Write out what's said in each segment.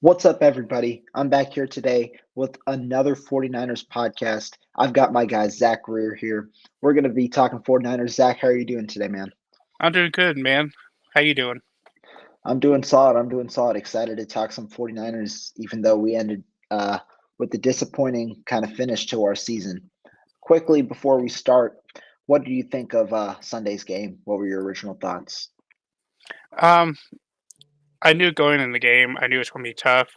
What's up, everybody? I'm back here today with another 49ers podcast. I've got my guy, Zach Grier, here. We're going to be talking 49ers. Zach, how are you doing today, man? I'm doing good, man. How you doing? I'm doing solid. I'm doing solid. Excited to talk some 49ers, even though we ended with the disappointing kind of finish to our season. Quickly, before we start, what do you think of Sunday's game? What were your original thoughts? Um, I knew going in the game, I knew it's going to be tough.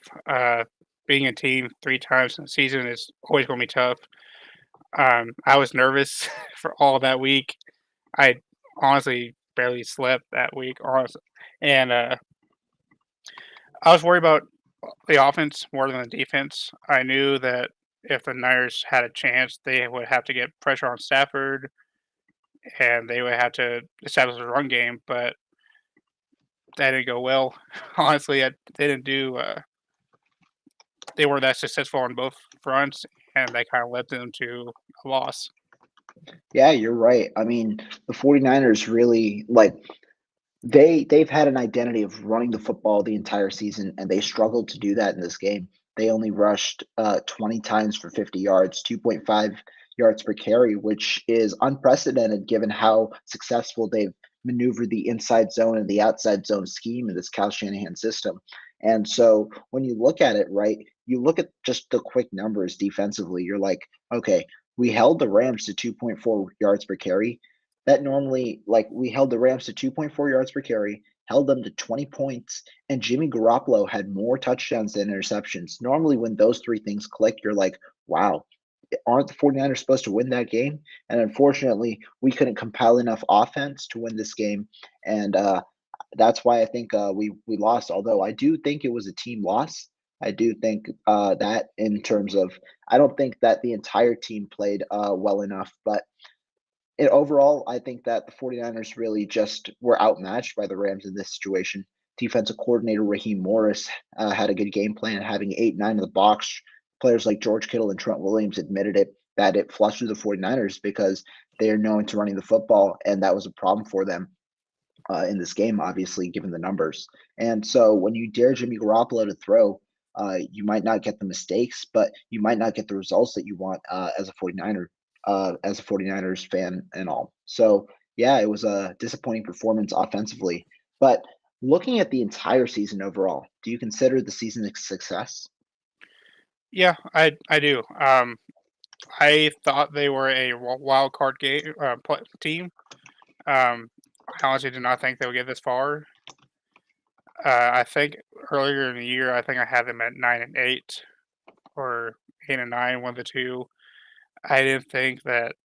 Being a team three times in the season is always going to be tough. I was nervous for all that week. I honestly barely slept that week, honestly, and I was worried about the offense more than the defense. I knew that if the Niners had a chance, they would have to get pressure on Stafford, and they would have to establish a run game, but that didn't go well. Honestly, they didn't do. They weren't that successful on both fronts, and that kind of led them to a loss. Yeah, you're right. I mean, the 49ers really they've had an identity of running the football the entire season, and they struggled to do that in this game. They only rushed 20 times for 50 yards, 2.5 yards per carry, which is unprecedented given how successful they've maneuvered the inside zone and the outside zone scheme in this Cal Shanahan system. And so when you look at it, right, you look at just the quick numbers defensively, you're like, okay, we held the Rams to 2.4 yards per carry. That normally, like, we held the Rams to 2.4 yards per carry, held them to 20 points, and Jimmy Garoppolo had more touchdowns than interceptions. Normally, when those three things click, you're like, wow, aren't the 49ers supposed to win that game? And unfortunately, we couldn't compile enough offense to win this game. And that's why I think we lost. Although I do think it was a team loss. I do think that in terms of, I don't think that the entire team played well enough, but overall, I think that the 49ers really just were outmatched by the Rams in this situation. Defensive coordinator Raheem Morris had a good game plan, having 8-9 in the box. Players like George Kittle and Trent Williams admitted it that it flustered the 49ers because they are known to running the football, and that was a problem for them in this game, obviously, given the numbers. And so when you dare Jimmy Garoppolo to throw, you might not get the mistakes, but you might not get the results that you want as a 49ers fan and all. So, yeah, it was a disappointing performance offensively. But looking at the entire season overall, do you consider the season a success? Yeah, I do. I thought they were a wild card game team. I honestly did not think they would get this far. I think earlier in the year, I think I had them at 9-8 or 8-9, one of the two. I didn't think that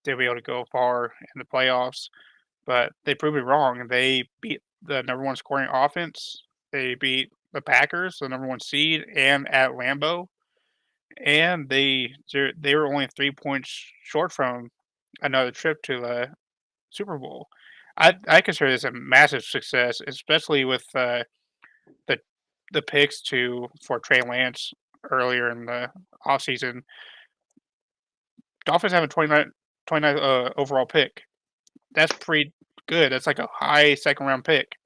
they'd be able to go far in the playoffs, but they proved me wrong. They beat the number one scoring offense. They beat the Packers, the number one seed, and at Lambeau, and they were only 3 points short from another trip to the Super Bowl. I consider this a massive success, especially with the the picks to for Trey Lance earlier in the offseason. Dolphins have a 29 overall pick. That's pretty good. That's like a high second round pick.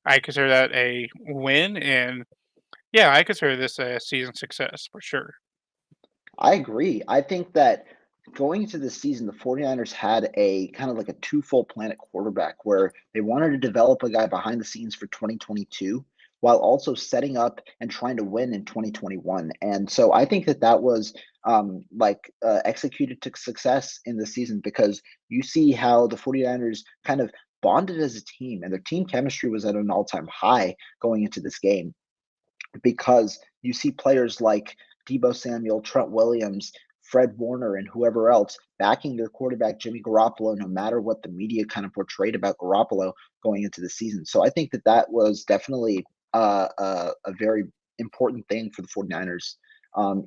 I consider that a win, and yeah, I consider this a season success for sure. I agree. I think that going into the season, the 49ers had a kind of like a twofold plan at quarterback where they wanted to develop a guy behind the scenes for 2022 while also setting up and trying to win in 2021. And so I think that that was executed to success in the season because you see how the 49ers kind of bonded as a team and their team chemistry was at an all-time high going into this game because you see players like Debo Samuel, Trent Williams, Fred Warner, and whoever else backing their quarterback, Jimmy Garoppolo, no matter what the media kind of portrayed about Garoppolo going into the season. So I think that that was definitely a very important thing for the 49ers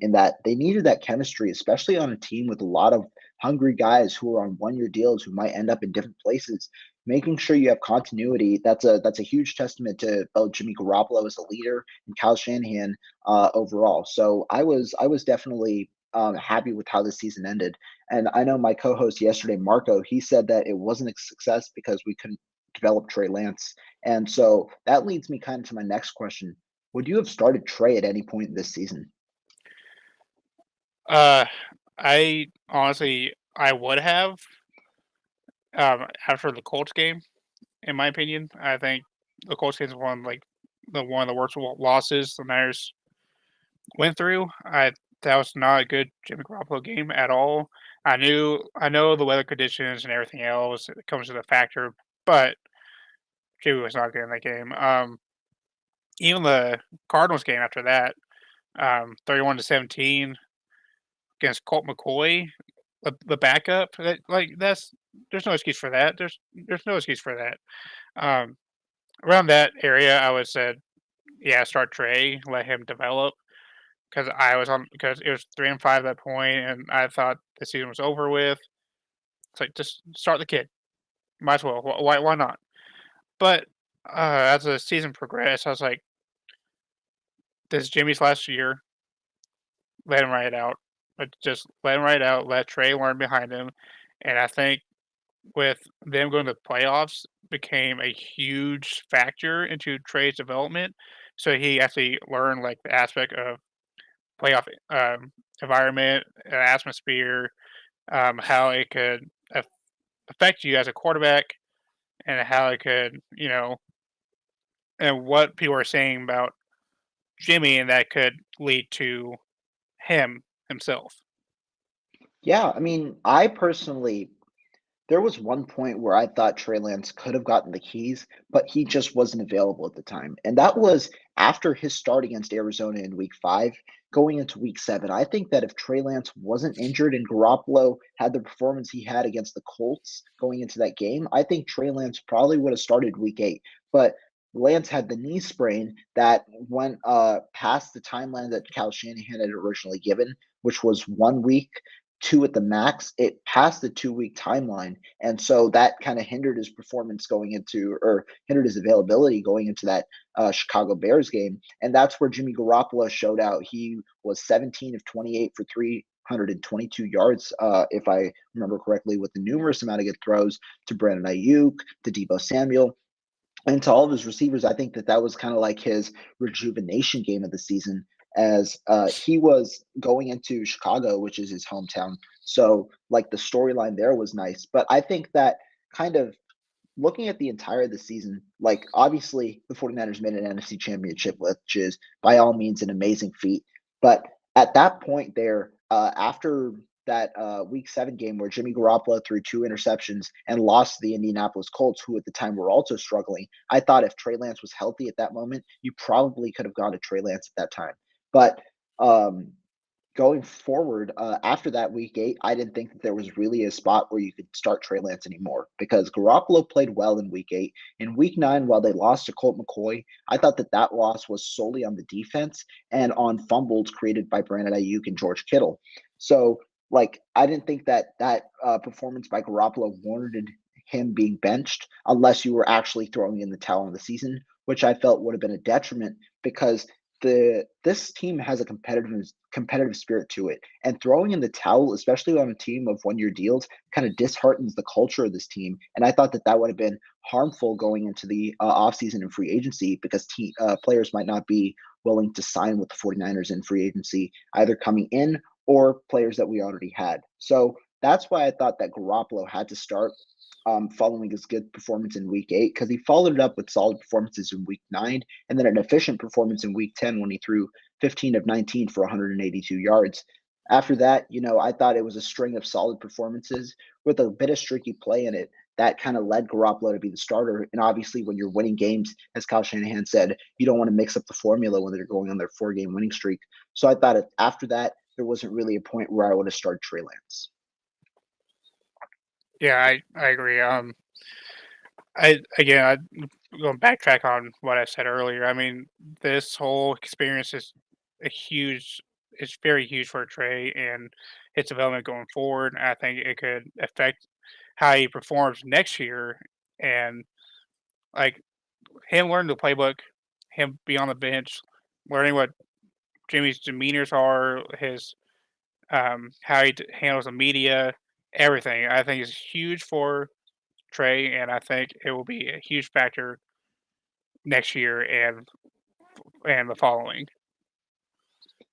in that they needed that chemistry, especially on a team with a lot of hungry guys who are on 1 year deals who might end up in different places. Making sure you have continuity, that's a huge testament to both Jimmy Garoppolo as a leader and Kyle Shanahan overall. So I was definitely happy with how the season ended. And I know my co-host yesterday, Marco, he said that it wasn't a success because we couldn't develop Trey Lance. And so that leads me kind of to my next question. Would you have started Trey at any point this season? Uh, I honestly I would have after the Colts game. In my opinion, I think the Colts game is one of the worst losses the Niners went through. I That was not a good Jimmy Garoppolo game at all. I know the weather conditions and everything else it comes to the factor, but Jimmy was not good in that game. Even the Cardinals game after that, 31-17 against Colt McCoy, the backup. That's there's no excuse for that. There's no excuse for that. Um, Around that area, I would said, yeah, start Trey, let him develop because it was 3-5 at that point, and I thought the season was over with. It's like just start the kid. Might as well. Why not? But as the season progressed, I was like, this is Jimmy's last year. Let him ride it out. But just let him ride it out. Let Trey learn behind him. And I think with them going to the playoffs became a huge factor into Trey's development. So he actually learned like the aspect of playoff environment, atmosphere, how it could affect you as a quarterback, and how it could, and what people are saying about Jimmy, and that could lead to him himself. Yeah, I mean, I personally there was one point where I thought Trey Lance could have gotten the keys, but he just wasn't available at the time. And that was after his start against Arizona in week 5, going into week 7. I think that if Trey Lance wasn't injured and Garoppolo had the performance he had against the Colts going into that game, I think Trey Lance probably would have started week 8. But Lance had the knee sprain that went past the timeline that Cal Shanahan had originally given, which was 1 week, 2 at the max. It passed the 2 week timeline, and so that kind of hindered his performance going into, or hindered his availability going into that Chicago Bears game. And that's where Jimmy Garoppolo showed out. He was 17 of 28 for 322 yards, if I remember correctly, with the numerous amount of good throws to Brandon Ayuk, to Debo Samuel, and to all of his receivers. I think that that was kind of like his rejuvenation game of the season, as he was going into Chicago, which is his hometown. So, like, the storyline there was nice. But I think that kind of looking at the entire of the season, like, obviously the 49ers made an NFC championship, which is by all means an amazing feat. But at that point there, after that week 7 game where Jimmy Garoppolo threw 2 interceptions and lost to the Indianapolis Colts, who at the time were also struggling, I thought if Trey Lance was healthy at that moment, you probably could have gone to Trey Lance at that time. But um, going forward, after that week 8, I didn't think that there was really a spot where you could start Trey Lance anymore because Garoppolo played well in week 8. In week 9, while they lost to Colt McCoy, I thought that that loss was solely on the defense and on fumbles created by Brandon Ayuk and George Kittle. So, like, I didn't think that that performance by Garoppolo warranted him being benched unless you were actually throwing in the towel on the season, which I felt would have been a detriment because this team has a competitive spirit to it, and throwing in the towel, especially on a team of 1 year deals, kind of disheartens the culture of this team. And I thought that that would have been harmful going into the offseason and free agency because players might not be willing to sign with the 49ers in free agency, either coming in or players that we already had. So that's why I thought that Garoppolo had to start following his good performance in week 8, because he followed it up with solid performances in week 9 and then an efficient performance in week 10 when he threw 15 of 19 for 182 yards. After that, I thought it was a string of solid performances with a bit of streaky play in it that kind of led Garoppolo to be the starter. And obviously, when you're winning games, as Kyle Shanahan said, you don't want to mix up the formula when they're going on their 4 game winning streak. So I thought after that, there wasn't really a point where I would have started Trey Lance. Yeah, I agree. I going backtrack on what I said earlier. I mean, this whole experience is a huge. It's very huge for Trey and his development going forward. I think it could affect how he performs next year, and like him learning the playbook, him be on the bench, learning what Jimmy's demeanors are, his how he handles the media, everything. I think is huge for Trey, and I think it will be a huge factor next year and and the following.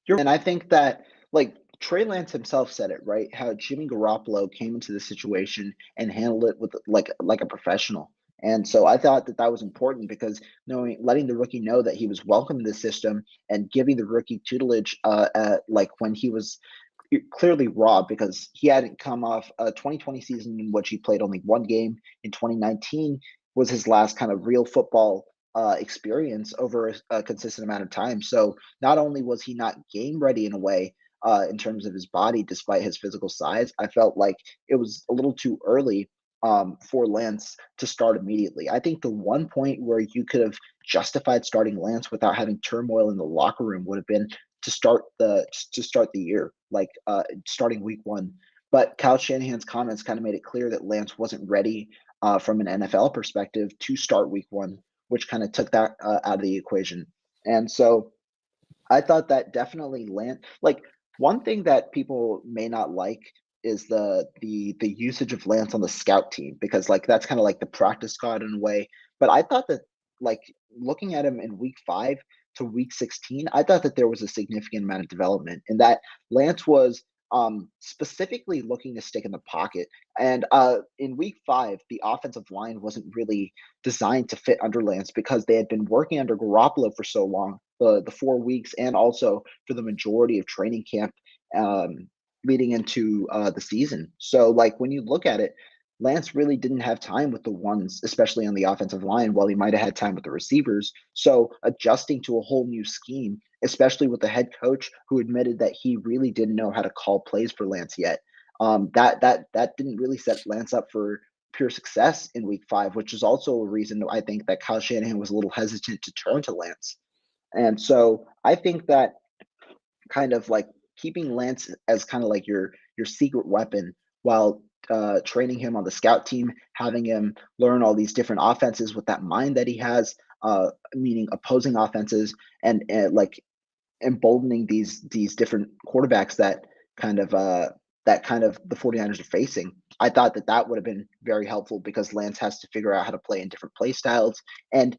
And I think that like Trey Lance himself said it, right? How Jimmy Garoppolo came into the situation and handled it with like a professional. And so I thought that that was important because letting the rookie know that he was welcome in the system and giving the rookie tutelage, like when he was clearly robbed because he hadn't come off a 2020 season in which he played only one game. In 2019 was his last kind of real football experience over a consistent amount of time. So not only was he not game ready in a way in terms of his body, despite his physical size, I felt like it was a little too early for Lance to start immediately. I think the one point where you could have justified starting Lance without having turmoil in the locker room would have been to start the year, like starting week one. But Kyle Shanahan's comments kind of made it clear that Lance wasn't ready from an NFL perspective to start week one, which kind of took that out of the equation. And so I thought that definitely like one thing that people may not like is the usage of Lance on the scout team because like that's kind of like the practice squad in a way. But I thought that like looking at him in week 5 to week 16, I thought that there was a significant amount of development and that Lance was specifically looking to stick in the pocket. And in week 5, the offensive line wasn't really designed to fit under Lance because they had been working under Garoppolo for so long, the 4 weeks, and also for the majority of training camp um, leading into the season. So, like when you look at it, Lance really didn't have time with the ones, especially on the offensive line, while he might have had time with the receivers. So, adjusting to a whole new scheme, especially with the head coach who admitted that he really didn't know how to call plays for Lance yet, that didn't really set Lance up for pure success in week 5, which is also a reason I think that Kyle Shanahan was a little hesitant to turn to Lance. And so I think that kind of like keeping Lance as kind of like your secret weapon while training him on the scout team, having him learn all these different offenses with that mind that he has, meaning opposing offenses, and like emboldening these different quarterbacks that kind of the 49ers are facing. I thought that that would have been very helpful because Lance has to figure out how to play in different play styles. And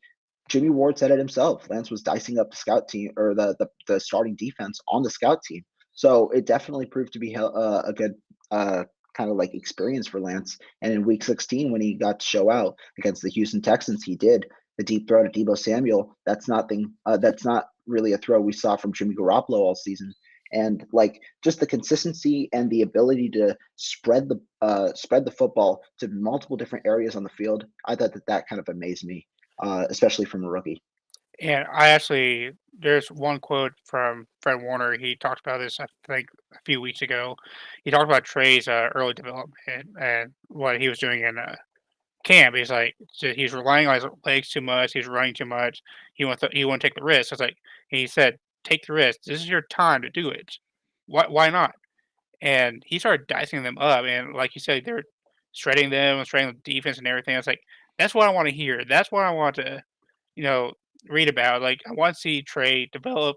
Jimmy Ward said it himself. Lance was dicing up the scout team or the starting defense on the scout team. So it definitely proved to be a good kind of like experience for Lance. And in week 16, when he got to show out against the Houston Texans, he did the deep throw to Debo Samuel. That's not really a throw we saw from Jimmy Garoppolo all season. And like just the consistency and the ability to spread the football to multiple different areas on the field, I thought that that kind of amazed me, especially from a rookie. And there's one quote from Fred Warner. He talked about this, I think, a few weeks ago. He talked about Trey's early development and what he was doing in camp. He's like, he's relying on his legs too much. He's running too much. He won't take the risk. It's like he said, take the risk. This is your time to do it. Why not? And he started dicing them up. And like you said, they're shredding them and shredding the defense and everything. It's like that's what I want to hear. That's what I want to you know, read about. Like, I want to see Trey develop,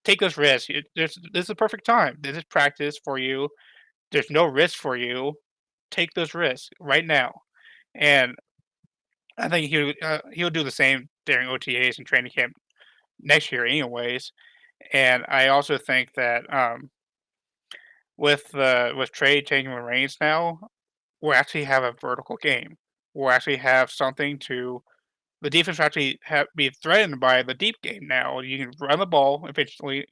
take those risks. This is the perfect time. This is practice for you. There's no risk for you. Take those risks right now. And I think he'll do the same during OTAs and training camp next year, anyways. And I also think that with Trey taking the reins now, we'll actually have a vertical game. We'll actually have something to the defense will actually be threatened by the deep game now. You can run the ball efficiently.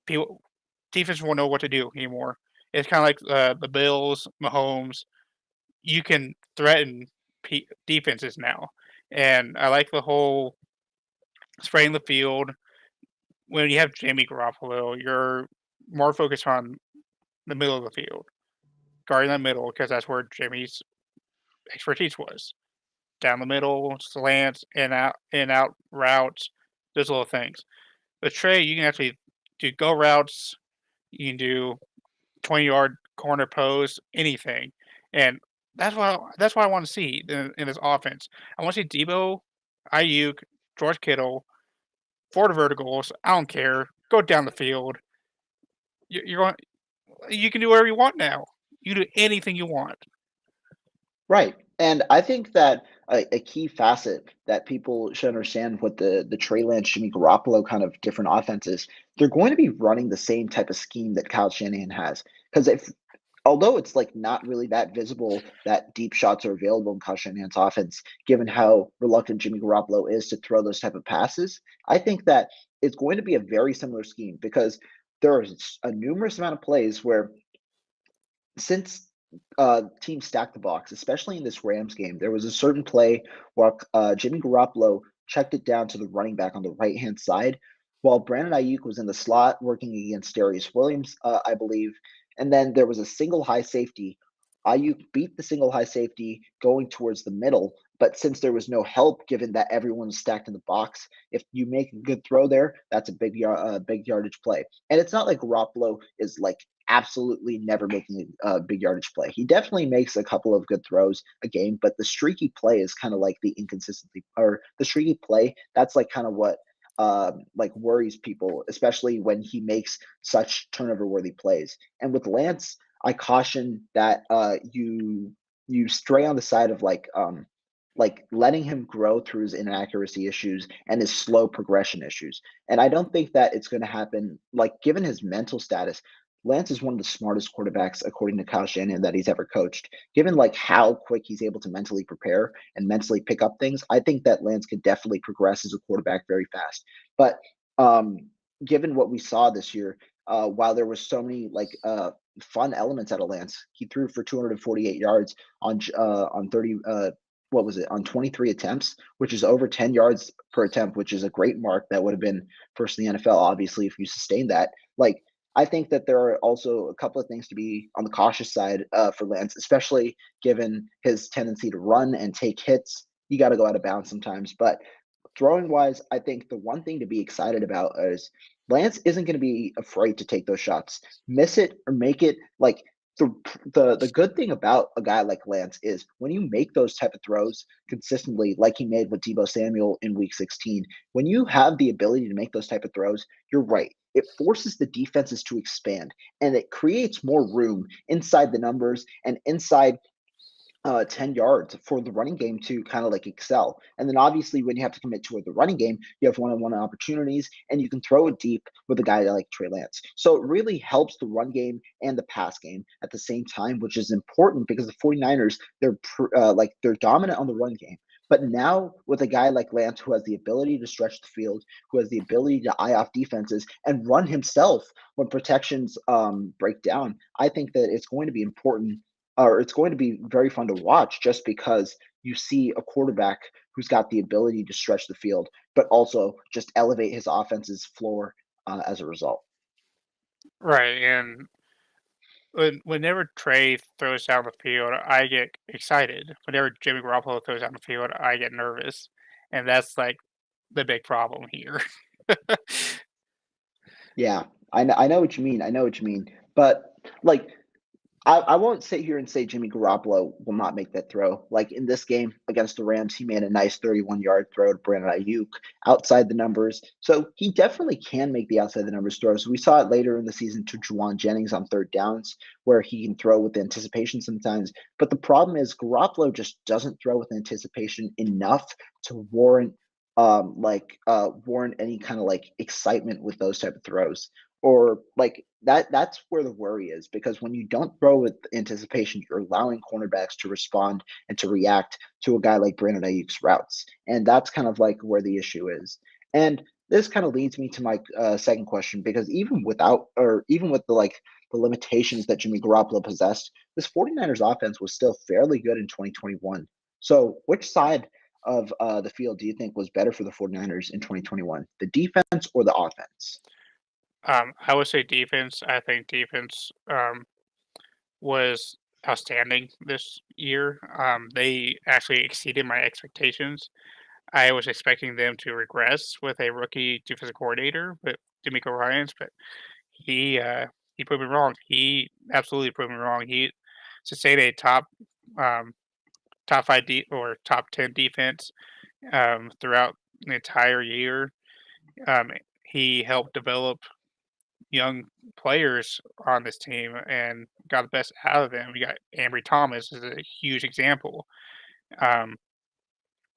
People defense won't know what to do anymore. It's kind of like the Bills, Mahomes. You can threaten defenses now, and I like the whole spraying the field. When you have Jimmy Garoppolo, you're more focused on the middle of the field, guarding the middle because that's where Jimmy's expertise was. Down the middle, slants, in out routes, those little things. With Trey, you can actually do go routes. You can do 20-yard corner post, anything, and that's what I want to see in this offense. I want to see Debo, Ayuk, George Kittle, for the verticals. I don't care. Go down the field. You're going. You can do whatever you want now. You do anything you want. Right. And I think that a key facet that people should understand with the Trey Lance, Jimmy Garoppolo kind of different offenses, they're going to be running the same type of scheme that Kyle Shanahan has. Because if although it's like not really that visible that deep shots are available in Kyle Shanahan's offense, given how reluctant Jimmy Garoppolo is to throw those type of passes, I think that it's going to be a very similar scheme because there is a numerous amount of plays where since teams stacked the box, especially in this Rams game, there was a certain play where Jimmy Garoppolo checked it down to the running back on the right hand side, while Brandon Ayuk was in the slot working against Darius Williams, I believe. And then there was a single high safety. Ayuk beat the single high safety going towards the middle, but since there was no help, given that everyone was stacked in the box, if you make a good throw there, that's a big yardage play. And it's not like Garoppolo is like absolutely never making a big yardage play. He definitely makes a couple of good throws a game, but the streaky play is kind of like the inconsistency or the streaky play. That's like kind of what like worries people, especially when he makes such turnover worthy plays. And with Lance, I caution that you stray on the side of like letting him grow through his inaccuracy issues and his slow progression issues. And I don't think that it's going to happen. Like, given his mental status, Lance is one of the smartest quarterbacks, according to Kyle Shanahan, that he's ever coached. Given like how quick he's able to mentally prepare and mentally pick up things, I think that Lance could definitely progress as a quarterback very fast. But um, given what we saw this year, while there was so many fun elements out of Lance, he threw for 248 yards on 30 what was it on 23 attempts, which is over 10 yards per attempt, which is a great mark. That would have been first in the NFL, obviously, if you sustain that. Like, I think that there are also a couple of things to be on the cautious side for Lance, especially given his tendency to run and take hits. You got to go out of bounds sometimes. But throwing wise, I think the one thing to be excited about is Lance isn't going to be afraid to take those shots, miss it or make it. Like the good thing about a guy like Lance is when you make those type of throws consistently, like he made with Debo Samuel in Week 16. When you have the ability to make those type of throws, you're right. It forces the defenses to expand and it creates more room inside the numbers and inside 10 yards for the running game to kind of like excel. And then obviously, when you have to commit to the running game, you have one on one opportunities and you can throw it deep with a guy like Trey Lance. So it really helps the run game and the pass game at the same time, which is important because the 49ers, they're dominant on the run game. But now with a guy like Lance who has the ability to stretch the field, who has the ability to eye off defenses and run himself when protections break down, I think that it's going to be important or it's going to be very fun to watch just because you see a quarterback who's got the ability to stretch the field, but also just elevate his offense's floor as a result. Right, and whenever Trey throws down the field, I get excited. Whenever Jimmy Garoppolo throws down the field, I get nervous, and that's like the big problem here. Yeah, I know what you mean. I know what you mean. But like I won't sit here and say Jimmy Garoppolo will not make that throw. Like in this game against the Rams, he made a nice 31-yard throw to Brandon Ayuk outside the numbers. So he definitely can make the outside the numbers throws. We saw it later in the season to Juwan Jennings on third downs, where he can throw with anticipation sometimes. But the problem is Garoppolo just doesn't throw with anticipation enough to warrant any kind of like excitement with those type of throws or like that's where the worry is because when you don't throw with anticipation, you're allowing cornerbacks to respond and to react to a guy like Brandon Ayuk's routes. And that's kind of like where the issue is. And this kind of leads me to my second question because even without or even with the limitations that Jimmy Garoppolo possessed, this 49ers offense was still fairly good in 2021. So which side of the field do you think was better for the 49ers in 2021, the defense or the offense? I would say defense. I think defense was outstanding this year. They actually exceeded my expectations. I was expecting them to regress with a rookie defensive coordinator, but D'Amico Ryans, but he proved me wrong. He absolutely proved me wrong. He sustained a um, top five or top 10 defense throughout the entire year. Um, he helped develop young players on this team and got the best out of them. We got Ambry Thomas is a huge example. Um,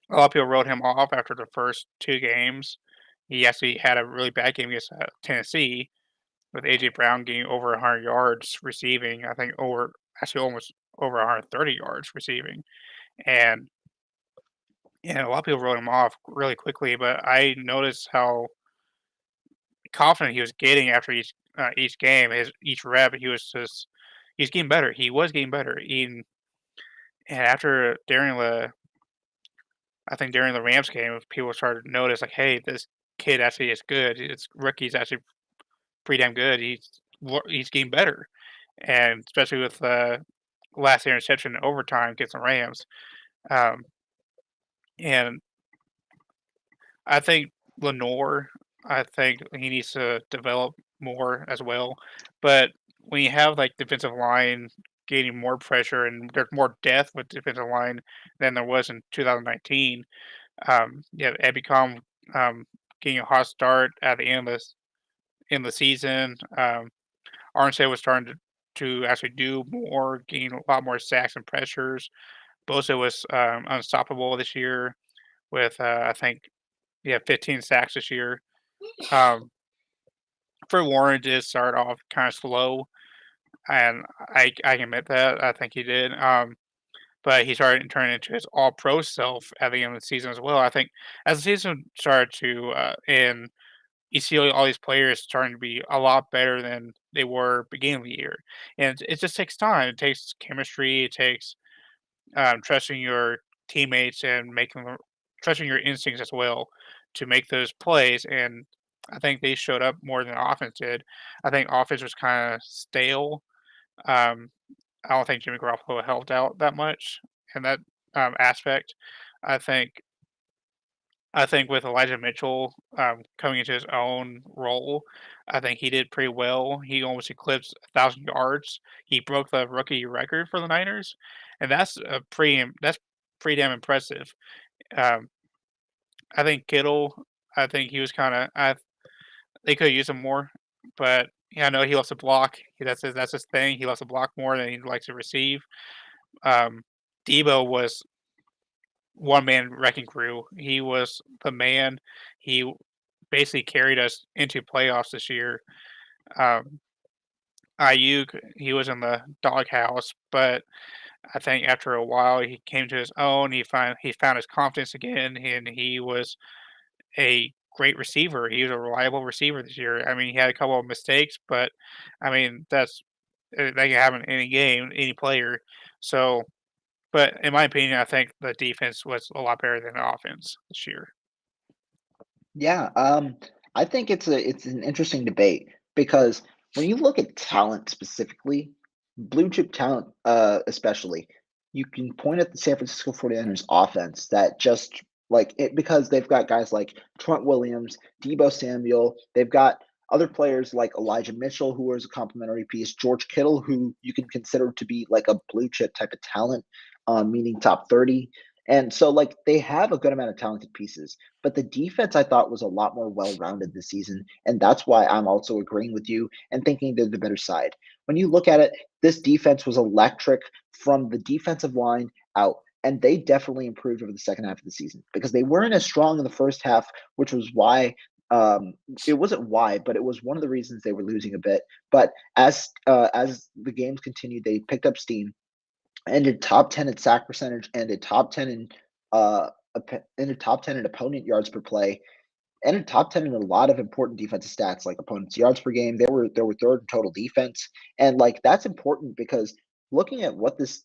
a lot of people wrote him off after the first 2 games. He actually had a really bad game against, Tennessee with A.J. Brown getting over 100 yards receiving, I think almost over 130 yards receiving, and a lot of people wrote him off really quickly, but I noticed how confident he was getting after each game, each rep, he's getting better. He was getting better. And after I think during the Rams game, people started to notice like, hey, this kid actually is good. This rookie's actually pretty damn good. He's getting better, and especially with last interception in overtime against the Rams. Um, and I think Lenore, I think he needs to develop more as well. But when you have like defensive line gaining more pressure and there's more depth with defensive line than there was in 2019, yeah, Ebicom getting a hot start at the end of in the season. Armstead was starting to actually do more, gain a lot more sacks and pressures. Bosa was unstoppable this year with I think 15 sacks this year. Um, for Warren did start off kind of slow, and I can admit that I think he did. But he started turning into his all pro self at the end of the season as well. I think as the season started to end, you see all these players starting to be a lot better than they were beginning of the year, and it just takes time. It takes chemistry. It takes trusting your teammates and trusting your instincts as well to make those plays. And I think they showed up more than offense did. I think offense was kind of stale. Um, I don't think Jimmy Garoppolo helped out that much in that aspect. I think I think with Elijah Mitchell coming into his own role, I think he did pretty well. He almost eclipsed 1,000 yards. He broke the rookie record for the Niners, and that's pretty damn impressive. Um, I think Kittle, I think he was they could use him more, but yeah, I know he loves to block. That's his thing. He loves to block more than he likes to receive. Um, Debo was one man wrecking crew. He was the man. He basically carried us into playoffs this year. Um, Ayuk, he was in the doghouse, but I think after a while he came to his own. He found his confidence again, and he was a great receiver. He was a reliable receiver this year. I mean, he had a couple of mistakes, but I mean that can happen in any game, any player. So, but in my opinion, I think the defense was a lot better than the offense this year. Yeah, I think it's an interesting debate because when you look at talent specifically, blue chip talent especially, you can point at the San Francisco 49ers offense that just like it because they've got guys like Trent Williams, Debo Samuel, they've got other players like Elijah Mitchell, who is a complementary piece, George Kittle, who you can consider to be like a blue chip type of talent, meaning top 30. And so, like, they have a good amount of talented pieces, but the defense I thought was a lot more well-rounded this season, and that's why I'm also agreeing with you and thinking they're the better side. When you look at it, this defense was electric from the defensive line out, and they definitely improved over the second half of the season because they weren't as strong in the first half, which was why it wasn't why, but it was one of the reasons they were losing a bit. But as the games continued, they picked up steam, ended top 10 in sack percentage, ended top 10 in ended top 10 in opponent yards per play, ended top 10 in a lot of important defensive stats like opponents yards per game. They were third in total defense, and like that's important because looking at what this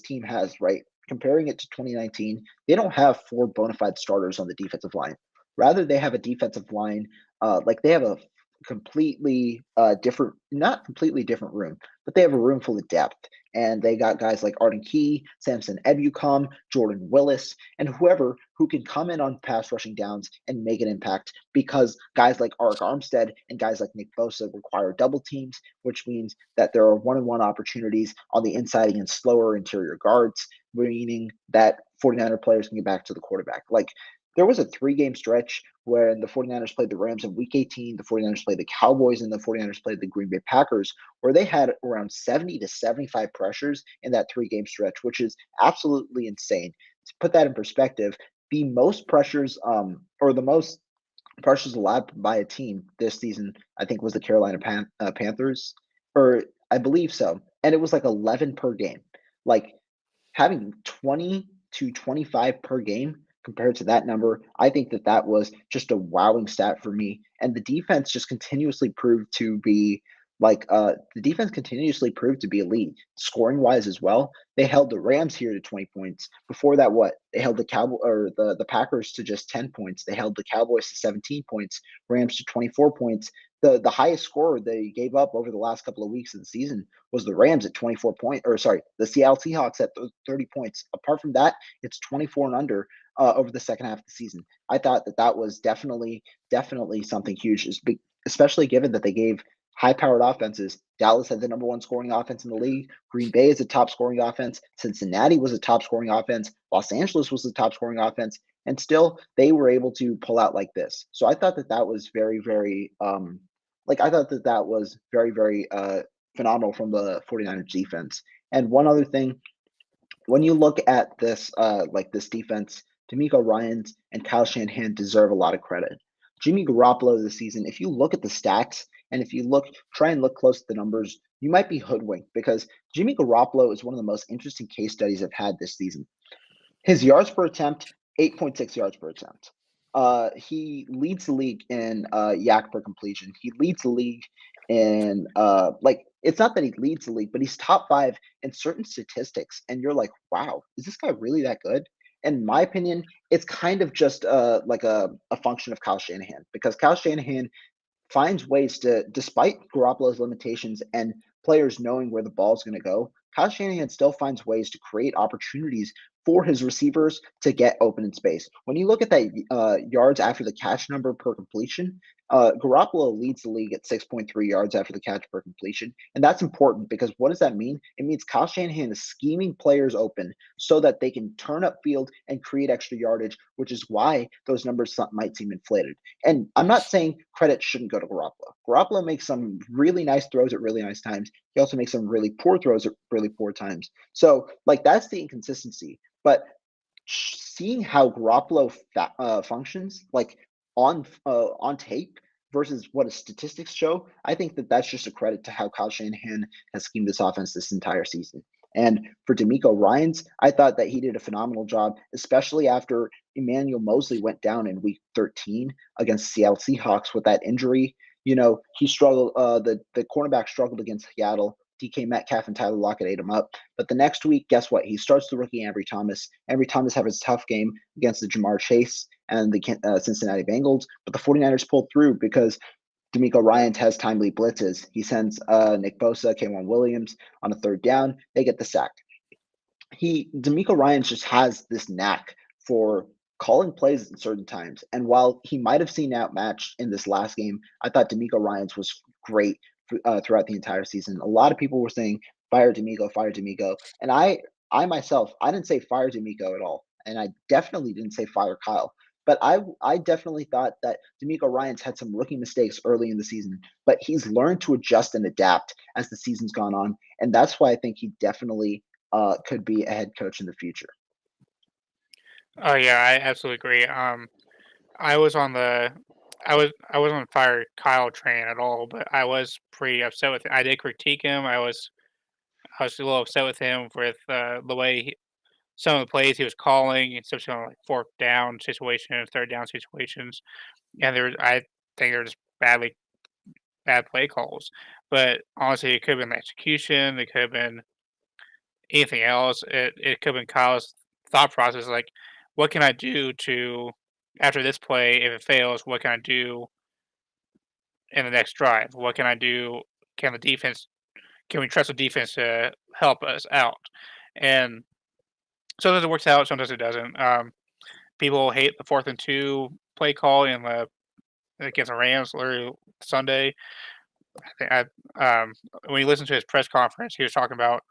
team has, right, comparing it to 2019, they don't have four bona fide starters on the defensive line. Rather, they have a defensive line, like they have a completely different, not completely different room, but they have a room full of depth. And they got guys like Arden Key, Samson Ebukam, Jordan Willis, and whoever who can come in on pass rushing downs and make an impact because guys like Arik Armstead and guys like Nick Bosa require double teams, which means that there are one-on-one opportunities on the inside against slower interior guards, meaning that 49er players can get back to the quarterback. Like there was a three-game stretch where the 49ers played the Rams in week 18, the 49ers played the Cowboys, and the 49ers played the Green Bay Packers, where they had around 70 to 75 pressures in that three-game stretch, which is absolutely insane. to put that in perspective, the most pressures, or the most pressures allowed by a team this season, I think, was the Carolina Panthers, or I believe so, and it was like 11 per game. Like having 20 to 25 per game compared to that number, I think that that was just a wowing stat for me. And the defense just continuously proved to be the defense continuously proved to be elite, scoring wise as well. They held the Rams here to 20 points. Before that, what they held the Packers to just 10 points. They held the Cowboys to 17 points, Rams to 24 points. The highest score they gave up over the last couple of weeks of the season was the Rams at 24 points, or sorry, the Seattle Seahawks at 30 points. Apart from that, it's 24 and under over the second half of the season. I thought that that was definitely something huge, especially given that they gave high-powered offenses. Dallas had the number one scoring offense in the league. Green Bay is a top scoring offense. Cincinnati was a top scoring offense. Los Angeles was the top scoring offense. And still, they were able to pull out like this. So I thought that that was I thought that that was very phenomenal from the 49ers defense. And one other thing, when you look at this this defense, D'Amico Ryans and Kyle Shanahan deserve a lot of credit. Jimmy Garoppolo this season, if you look at the stats and if you try and look close at the numbers, you might be hoodwinked because Jimmy Garoppolo is one of the most interesting case studies I've had this season. His yards per attempt, 8.6 yards per attempt. He leads the league in yak per completion. He leads the league in it's not that he leads the league, but he's top five in certain statistics. And you're like, wow, is this guy really that good? In my opinion, it's kind of just a function of Kyle Shanahan because Kyle Shanahan finds ways to, despite Garoppolo's limitations and players knowing where the ball's going to go, Kyle Shanahan still finds ways to create opportunities for his receivers to get open in space. When you look at that yards after the catch number per completion, Garoppolo leads the league at 6.3 yards after the catch per completion. And that's important because what does that mean? It means Kyle Shanahan is scheming players open so that they can turn up field and create extra yardage, which is why those numbers might seem inflated. And I'm not saying credit shouldn't go to Garoppolo. Garoppolo makes some really nice throws at really nice times. He also makes some really poor throws at really poor times. So, that's the inconsistency. But seeing how Garoppolo functions, on tape versus what his statistics show, I think that that's just a credit to how Kyle Shanahan has schemed this offense this entire season. And for D'Amico Ryans, I thought that he did a phenomenal job, especially after Emmanuel Mosley went down in Week 13 against Seattle Seahawks with that injury. He struggled. The cornerback struggled against Seattle. DK Metcalf and Tyler Lockett ate him up. But the next week, guess what? He starts the rookie Ambry Thomas. Ambry Thomas had a tough game against the Jamar Chase and the Cincinnati Bengals. But the 49ers pulled through because D'Amico Ryans has timely blitzes. He sends Nick Bosa, K'Waun Williams on a third down. They get the sack. D'Amico Ryans just has this knack for calling plays at certain times. And while he might have seen outmatched in this last game, I thought D'Amico Ryans was great throughout the entire season. A lot of people were saying, fire D'Amico, fire D'Amico. And I myself, I didn't say fire D'Amico at all. And I definitely didn't say fire Kyle. But I definitely thought that D'Amico Ryans had some rookie mistakes early in the season, but he's learned to adjust and adapt as the season's gone on. And that's why I think he definitely could be a head coach in the future. Oh yeah, I absolutely agree. I was on the I wasn't on fire Kyle train at all, but I was pretty upset with him. I did critique him. I was a little upset with him with the way some of the plays he was calling, especially on like fourth down situations, third down situations, and I think they were just bad play calls. But honestly, it could have been the execution. It could have been anything else. It could have been Kyle's thought process, like, what can I do to after this play, if it fails, what can I do in the next drive? What can I do? Can the defense can we trust the defense to help us out? And sometimes it works out, sometimes it doesn't. People hate the 4th and 2 play call in the against the Rams early Sunday. I think when you listen to his press conference, he was talking about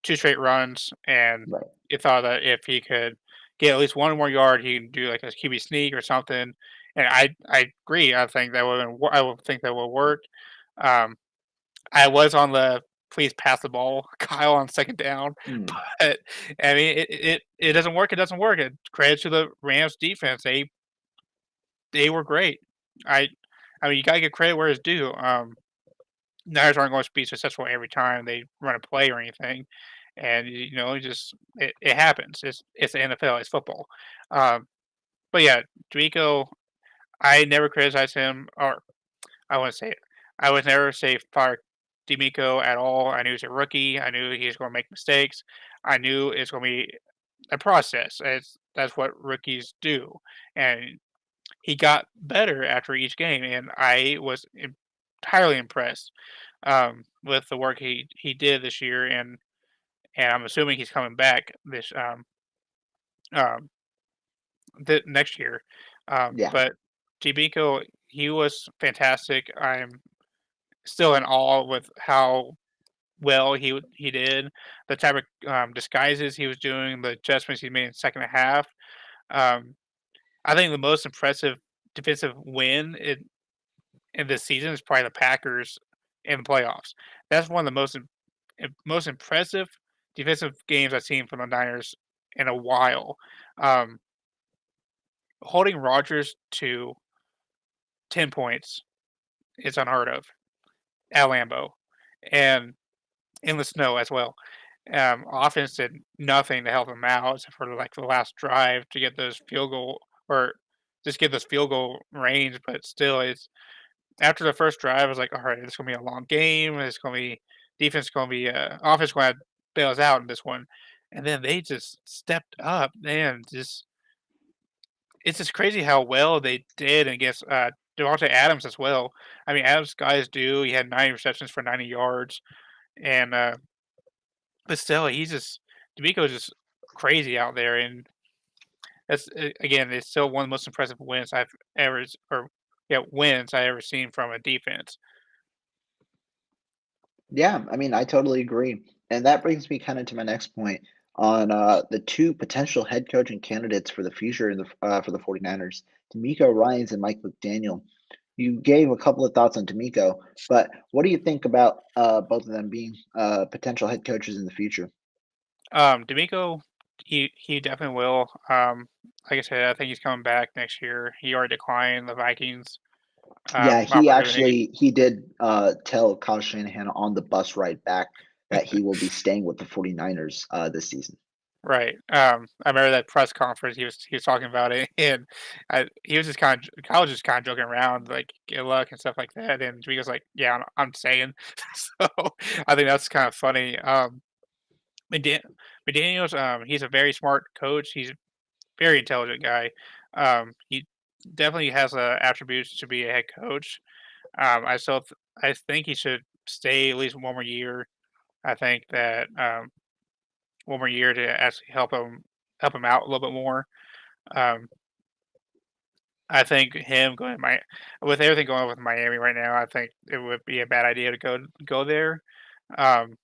2 straight runs, and Right. he thought that if he could get at least 1 more yard, he can do like a QB sneak or something. And I agree. I think that would think that would work. Um, I was on the please pass the ball, Kyle on second down. Hmm. But I mean, it doesn't work. It doesn't work. And credit to the Rams defense. They were great. I I mean, you gotta give credit where it's due. Niners aren't going to be successful every time they run a play or anything, and it happens. It's the NFL. It's football. Um, but yeah, D'Amico, I never criticized him, or I wouldn't say it. I would never say fire D'Amico at all. I knew he was a rookie. I knew he was going to make mistakes. I knew it's going to be a process. That's what rookies do, and he got better after each game, and I was entirely impressed with the work he did this year, and I'm assuming he's coming back this um next year. Yeah. But Chibico, he was fantastic. I'm still in awe with how well he did, the type of disguises he was doing, the adjustments he made in second half. Um, I think the most impressive defensive win in this season is probably the Packers in the playoffs. That's one of the most impressive defensive games I've seen from the Niners in a while. Um, Holding Rodgers to 10 points is unheard of at Lambeau, and in the snow as well. Offense did nothing to help him out except for like the last drive to get those field goal or just get those field goal range. But still, it's after the first drive, I was like, all right, it's gonna be a long game. It's gonna be defense gonna be offense gonna bail us out in this one. And then they just stepped up and just it's just crazy how well they did against Devontae Adams as well. I mean, Adams guys do. He had 90 receptions for 90 yards, and but still, he's just D'Amico's just crazy out there, and again, it's still one of the most impressive wins I've ever or yeah wins I ever seen from a defense. Yeah, I mean, I totally agree. And that brings me kind of to my next point on the two potential head coaching candidates for the future in for the 49ers, D'Amico Ryans and Mike McDaniel. You gave a couple of thoughts on D'Amico, but what do you think about both of them being potential head coaches in the future? D'Amico, he definitely will. Like I said, I think he's coming back next year. He already declined the Vikings Yeah, he offer him. actually he did tell Kyle Shanahan on the bus ride back that he will be staying with the 49ers this season. Right. I remember that press conference. He was talking about it, and he was just Kyle was just kind of joking around, like good luck and stuff like that. And he was like, "Yeah, I'm staying." So I think that's kind of funny. McDan- McDaniel's he's a very smart coach. He's a very intelligent guy. He definitely has attributes to be a head coach. I think he should stay at least one more year. I think that one more year to actually help him out a little bit more. Um, I think him going to my with everything going on with Miami right now, I think it would be a bad idea to go there. Um,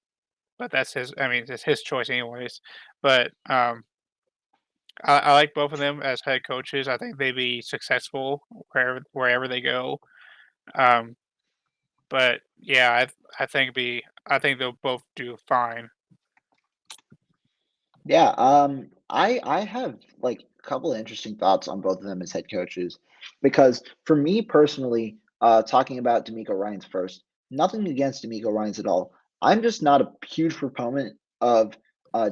but that's his. I mean, it's his choice anyways. But I like both of them as head coaches. I think they'd be successful wherever they go. Um, but yeah, I think they'll both do fine. Yeah, I have like a couple of interesting thoughts on both of them as head coaches, because for me personally, talking about D'Amico Ryan's first, nothing against D'Amico Ryan's at all. I'm just not a huge proponent of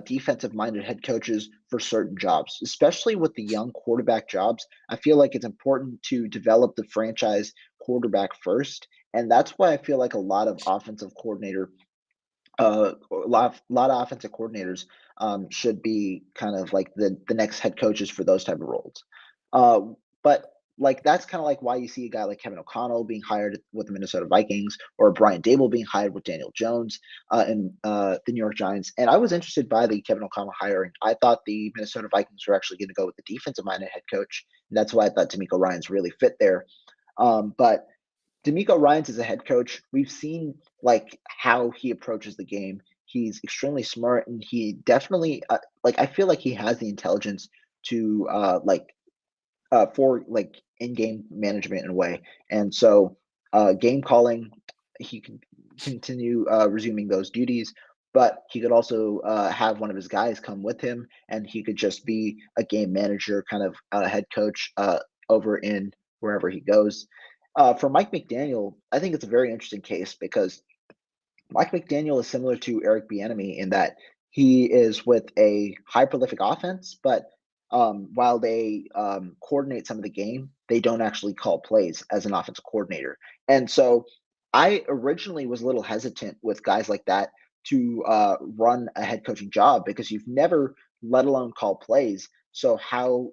defensive-minded head coaches for certain jobs, especially with the young quarterback jobs. I feel like it's important to develop the franchise quarterback first, and that's why I feel like a lot of offensive coordinator a lot of offensive coordinators should be kind of like the next head coaches for those type of roles. Uh, but like that's kind of like why you see a guy like Kevin O'Connell being hired with the Minnesota Vikings, or Brian Dable being hired with Daniel Jones and the New York Giants. And I was interested by the Kevin O'Connell hiring. I thought the Minnesota Vikings were actually going to go with the defensive-minded head coach. And that's why I thought D'Amico Ryan's really fit there. But D'Amico Ryans is a head coach. We've seen like how he approaches the game. He's extremely smart, and he definitely like I feel like he has the intelligence to for like in-game management in a way. And so game calling, he can continue resuming those duties. But he could also have one of his guys come with him, and he could just be a game manager, kind of head coach over in wherever he goes. For Mike McDaniel, I think it's a very interesting case because Mike McDaniel is similar to Eric Bieniemy in that he is with a high prolific offense, but while they coordinate some of the game, they don't actually call plays as an offensive coordinator. And so I originally was a little hesitant with guys like that to run a head coaching job because you've never, let alone call plays. So how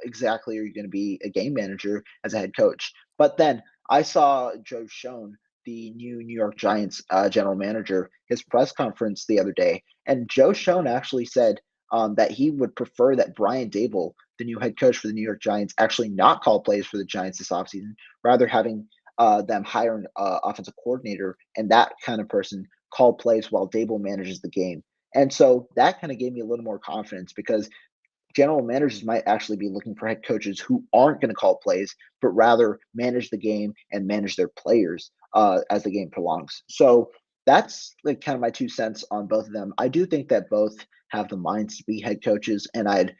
exactly are you going to be a game manager as a head coach? But then I saw Joe Schoen, the new New York Giants general manager, his press conference the other day, and Joe Schoen actually said that he would prefer that Brian Dable, the new head coach for the New York Giants, actually not call plays for the Giants this offseason, rather having them hire an offensive coordinator and that kind of person call plays while Dable manages the game. And so that kind of gave me a little more confidence because general managers might actually be looking for head coaches who aren't going to call plays, but rather manage the game and manage their players as the game prolongs. So that's like kind of my 2 cents on both of them. I do think that both have the minds to be head coaches, and I'd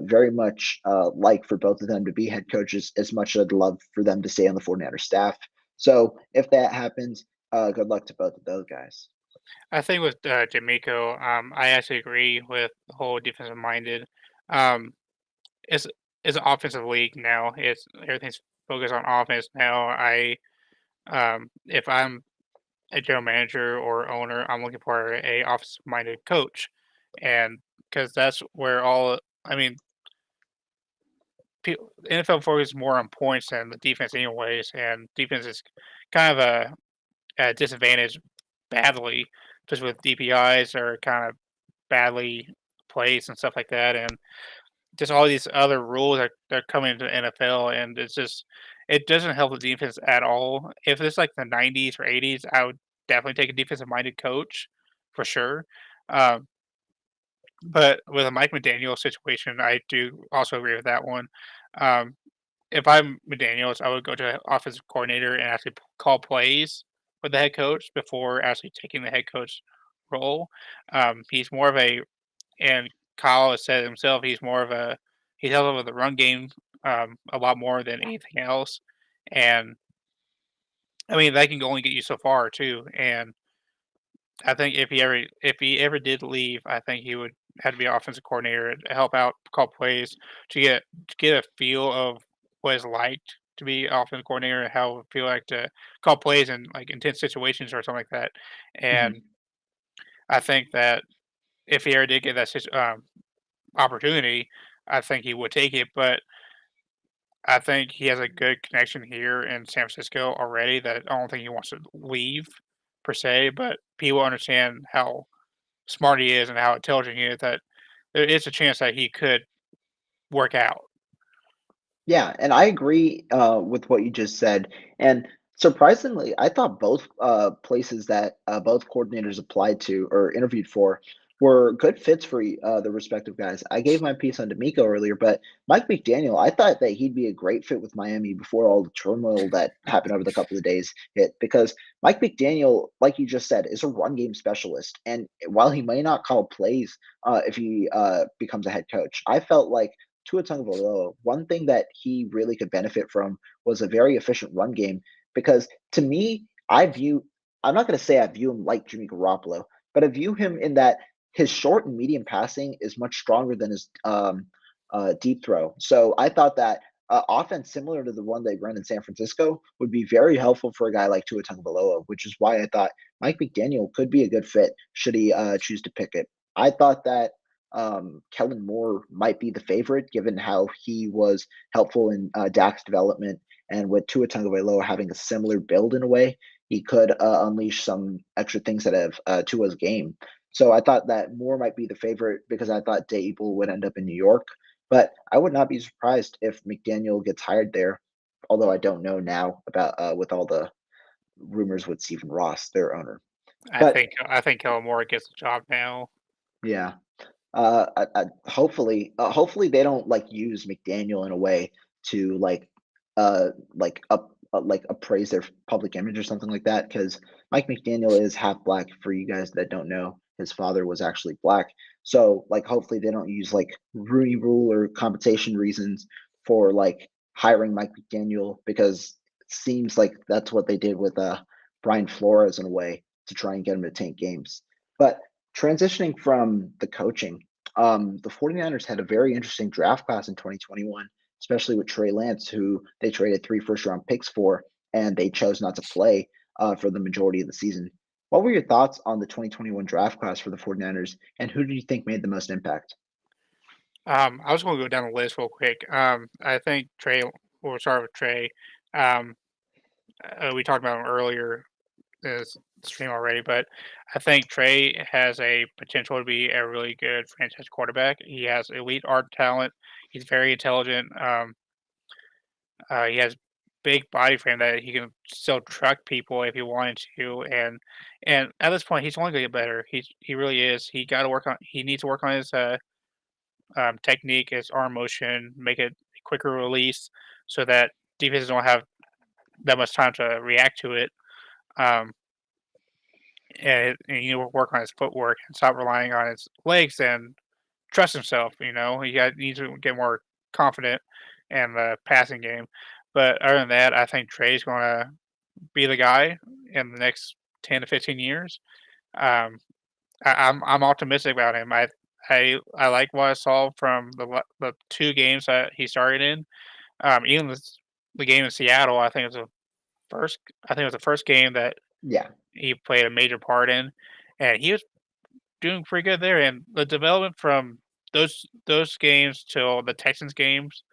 very much like for both of them to be head coaches as much as I'd love for them to stay on the 49ers staff. So if that happens, good luck to both of those guys. I think with D'Amico, I actually agree with the whole defensive minded. Um, it's it's an offensive league now. It's everything's focused on offense now. If I'm a general manager or owner, I'm looking for a offensive minded coach, and because that's where all I mean, NFL focuses more on points than the defense, anyways, and defense is kind of a disadvantage badly, just with DPIs are kind of badly placed and stuff like that, and just all these other rules that are coming into the NFL, and it's just it doesn't help the defense at all. If it's like the '90s or '80s, I would definitely take a defensive-minded coach for sure. Um, but with a Mike McDaniel situation, I do also agree with that one. Um, if I'm McDaniels, I would go to an offensive coordinator and actually call plays with the head coach before actually taking the head coach role. He's more of a and Kyle has said himself, he's helped with the run game a lot more than anything else. And I mean that can only get you so far too. And I think if he ever did leave, I think he would have to be offensive coordinator to help out, call plays, to get a feel of what it's like to be offensive coordinator, and how it feel like to call plays in like intense situations or something like that. Mhm. And I think that if he ever did get that opportunity, I think he would take it. But I think he has a good connection here in San Francisco already that I don't think he wants to leave per se, but people understand how smart he is and how intelligent he is that there is a chance that he could work out. Yeah, and I agree with what you just said. And surprisingly, I thought both places that both coordinators applied to or interviewed for were good fits for the respective guys. I gave my piece on D'Amico earlier, but Mike McDaniel, I thought that he'd be a great fit with Miami before all the turmoil that happened over the couple of days hit. Because Mike McDaniel, like you just said, is a run game specialist, and while he may not call plays if he becomes a head coach, I felt like Tua Tagovailoa, one thing that he really could benefit from was a very efficient run game because to me, I'm not going to say I view him like Jimmy Garoppolo, but I view him in that his short and medium passing is much stronger than his deep throw. So I thought that offense similar to the one they ran in San Francisco would be very helpful for a guy like Tua Tagovailoa, which is why I thought Mike McDaniel could be a good fit should he choose to pick it. I thought that Kellen Moore might be the favorite given how he was helpful in Dak's development. And with Tua Tagovailoa having a similar build in a way, he could unleash some extra things that have Tua's game. So I thought that Moore might be the favorite because I thought Dable would end up in New York. But I would not be surprised if McDaniel gets hired there, although I don't know now about with all the rumors with Stephen Ross, their owner. But I think Kellen Moore gets the job now. yeah, hopefully they don't like use McDaniel in a way to like up like appraise their public image or something like that. Because Mike McDaniel is half black. For you guys that don't know, his father was actually black. So like, hopefully they don't use like Rooney Rule or compensation reasons for like hiring Mike McDaniel, because it seems like that's what they did with Brian Flores in a way to try and get him to tank games. But transitioning from the coaching, the 49ers had a very interesting draft class in 2021, especially with Trey Lance, who they traded 3 first-round picks for, and they chose not to play for the majority of the season. What were your thoughts on the 2021 draft class for the 49ers, and who do you think made the most impact? I was going to go down the list real quick. I think Trey. We'll start with Trey. Um, we talked about him earlier in this stream already, but I think Trey has a potential to be a really good franchise quarterback. He has elite art talent. He's very intelligent. He has big body frame that he can still truck people if he wanted to, and at this point, he's only going to get better. He really is. He got to work on. He needs to work on his technique, his arm motion, make it quicker release, so that defenses don't have that much time to react to it. Um, and you know, work on his footwork and stop relying on his legs and trust himself. You know, needs to get more confident in the passing game. But other than that, I think Trey's going to be the guy in the next 10 to 15 years. Um, I'm optimistic about him. I like what I saw from the 2 games that he started in. Even the game in Seattle, first. I think it was the first game that Yeah, he played a major part in, and he was doing pretty good there. And the development from those games till the Texans games,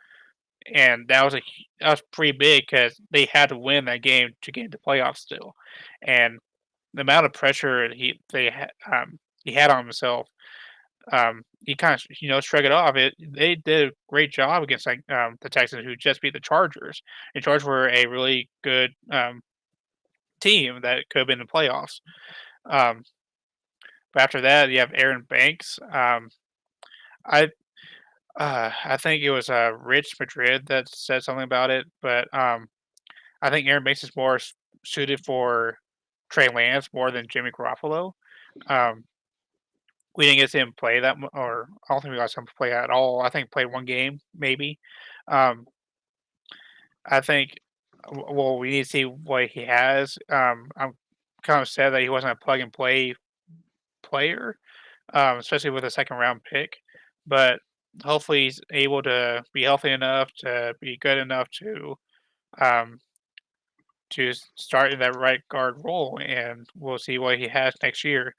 and that was pretty big because they had to win that game to get into playoffs still, and the amount of pressure he had on himself, he kind of shrugged it off. They did a great job against like the Texans, who just beat the Chargers. The Chargers were a really good team that could have been in the playoffs. Um, but after that, you have Aaron Banks. I I think it was Rich Madrid that said something about it, but I think Aaron Banks is more suited for Trey Lance more than Jimmy Garoppolo. Um, we didn't get to see him play or I don't think we got to see him play at all. I think he played 1 game maybe. Um, I think well, we need to see what he has. I'm kind of sad that he wasn't a plug and play player, especially with a second round pick. But hopefully he's able to be healthy enough to be good enough um, to start in that right guard role, and we'll see what he has next year.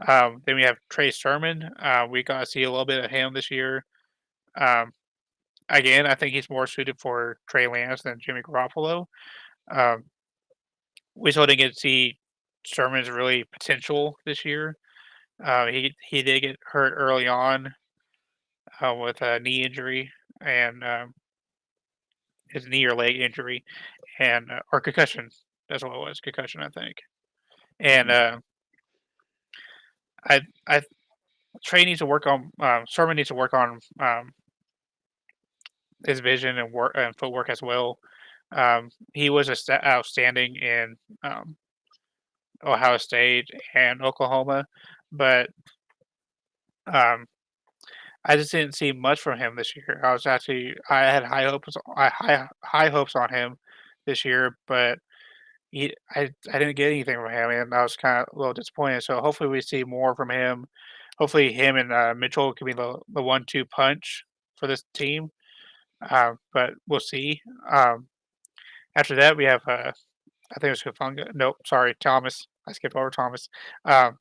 Then we have Trey Sherman. We got to see a little bit of him this year. Um, Again, I think he's more suited for Trey Lance than Jimmy Garoppolo. Um, we still didn't get to see Sherman's really potential this year. He did get hurt early on with a knee injury and his knee or leg injury and or concussion. That's what it was, concussion, I think. And mhm, I Trey needs to work on Sherman needs to work on his vision and work and footwork as well. He was outstanding in Ohio State and Oklahoma, but um, I just didn't see much from him this year. I had high hopes on him this year, but I didn't get anything from him, and I was kind of a little disappointed. So hopefully we see more from him. Hopefully him and Mitchell can be the 1-2 punch for this team. But we'll see. After that, we have I think it was Hufanga. Nope, sorry, Thomas. I skipped over Thomas. Um,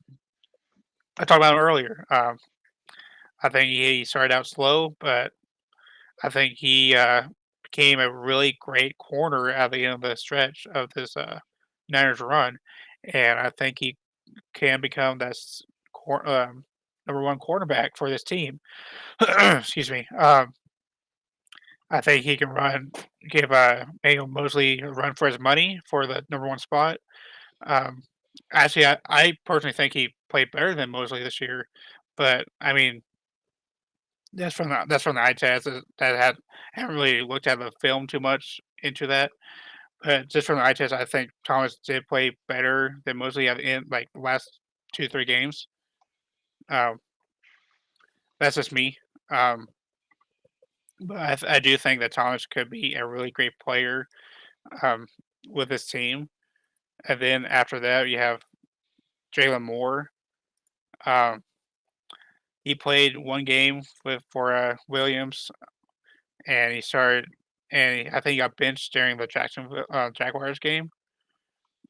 I talked about him earlier. I think he started out slow, but I think he became a really great corner at the end of the stretch of this Niners run, and I think he can become number 1 quarterback for this team. Excuse me. I think he can give Mayo Mosley a run for his money for the number 1 spot. Um, Actually, I personally think he played better than Mosley this year, but I mean that's from the eye test that haven't really looked at the film too much into that. just from the eye test, I think Thomas did play better than mostly at the end, like last 2, 3 games. Um, that's just me. Um, but I do think that Thomas could be a really great player um, with this team. And then after that, you have Jayla Moore. Um, he played one game for Williams, and he started, and I think he got benched during the Jacksonville Jaguars game.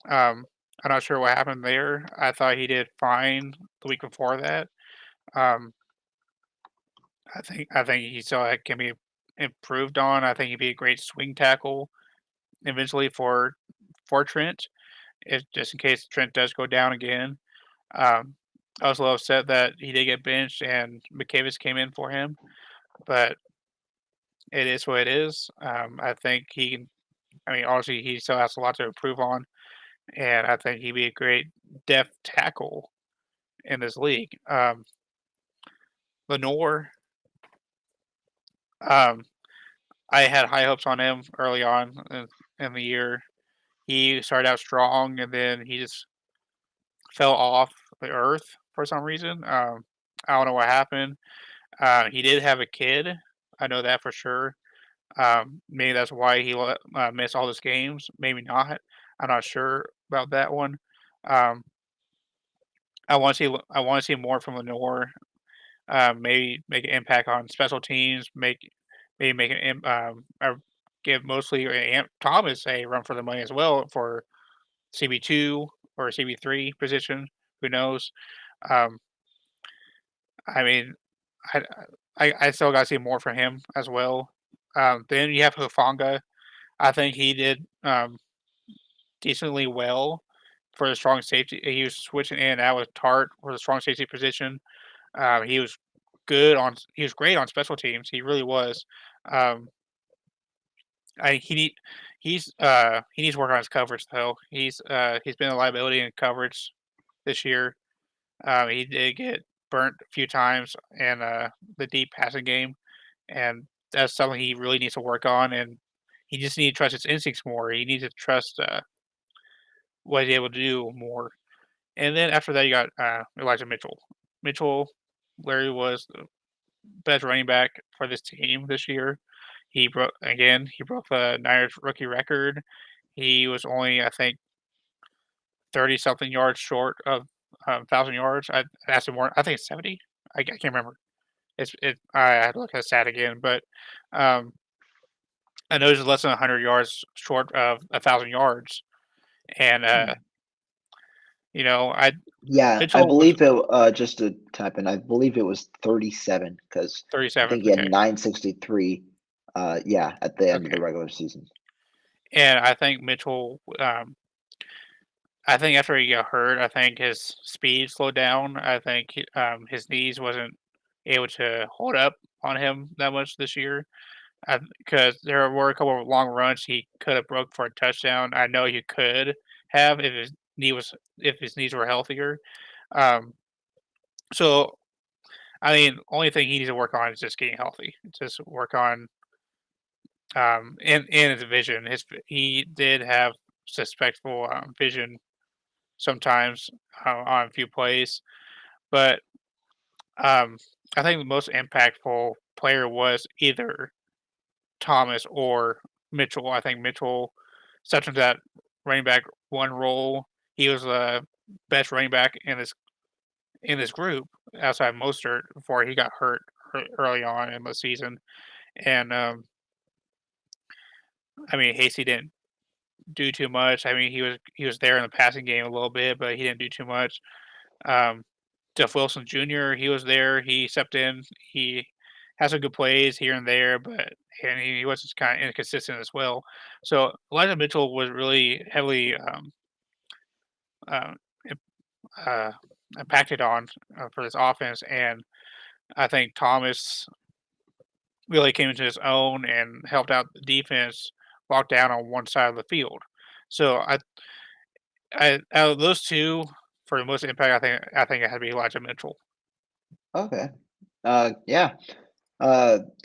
Um, I'm not sure what happened there. I thought he did fine the week before that. Um, I think he still can be improved on. I think he'd be a great swing tackle eventually for Trent, if just in case Trent does go down again. Um, I was a little upset that he did get benched and McCavis came in for him, but it is what it is. I think he can. I mean, obviously, he still has a lot to improve on, and I think he'd be a great depth tackle in this league. Lenore, um, I had high hopes on him early on in the year. He started out strong, and then he just fell off the earth for some reason. I don't know what happened. He did have a kid. I know that for sure. Maybe that's why he missed all those games. Maybe not. I'm not sure about that one. Um, I want to see more from Lenore. Maybe make an impact on special teams. Maybe make or give mostly Thomas a run for the money as well for CB2 or CB3 position. Who knows? Um, I mean, I I still got to see more from him as well. Then you have Hufanga. I think he did decently well for the strong safety. He was switching in and out with Tart for the strong safety position. He was he was great on special teams. He really was. Um, I he need he needs to work on his coverage though. He's been a liability in coverage this year. He did get burnt a few times in the deep passing game, and that's something he really needs to work on. And he just needs to trust his instincts more. He needs to trust what he's able to do more. And then after that, you got Elijah Mitchell. Mitchell, Larry was the best running back for this team this year. He broke the Niners rookie record. He was only I think 30 something yards short of 1,000 yards. I asked him more. I think it's 70. I can't remember. I had to look at the stat again, but um, I know he's less than 100 yards short of 1,000 yards. And Hmm. you know, I Yeah, I Mitchell was believe it. Just to type in, I believe it was 37 because I 37. think he had Okay, 963. Yeah, at the end of the okay. regular season. And I think Mitchell. I think after he got hurt, I think his speed slowed down. I think his knees wasn't able to hold up on him that much this year. Because there were a couple of long runs he could have broke for a touchdown. I know he could have if his knees were healthier. Um, so I mean, only thing he needs to work on is just getting healthy. Just work on in his vision. He did have suspectful vision sometimes on a few plays, but um, I think the most impactful player was either Thomas or Mitchell. I think Mitchell stepped into that running back one role. He was the best running back in this group outside Mostert before he got hurt early on in the season. And I mean, Hasty didn't do too much. I mean, he was there in the passing game a little bit, but he didn't do too much. Um, Jeff Wilson Jr. He was there. He stepped in. He has some good plays here and there, but and he was just kind of inconsistent as well. So Elijah Mitchell was really heavily uh, im- uh, impacted on for this offense, and I think Thomas really came into his own and helped out the defense locked down on one side of the field. So out of those two, for the most impact, I think it had to be Elijah Mitchell. Okay. Yeah.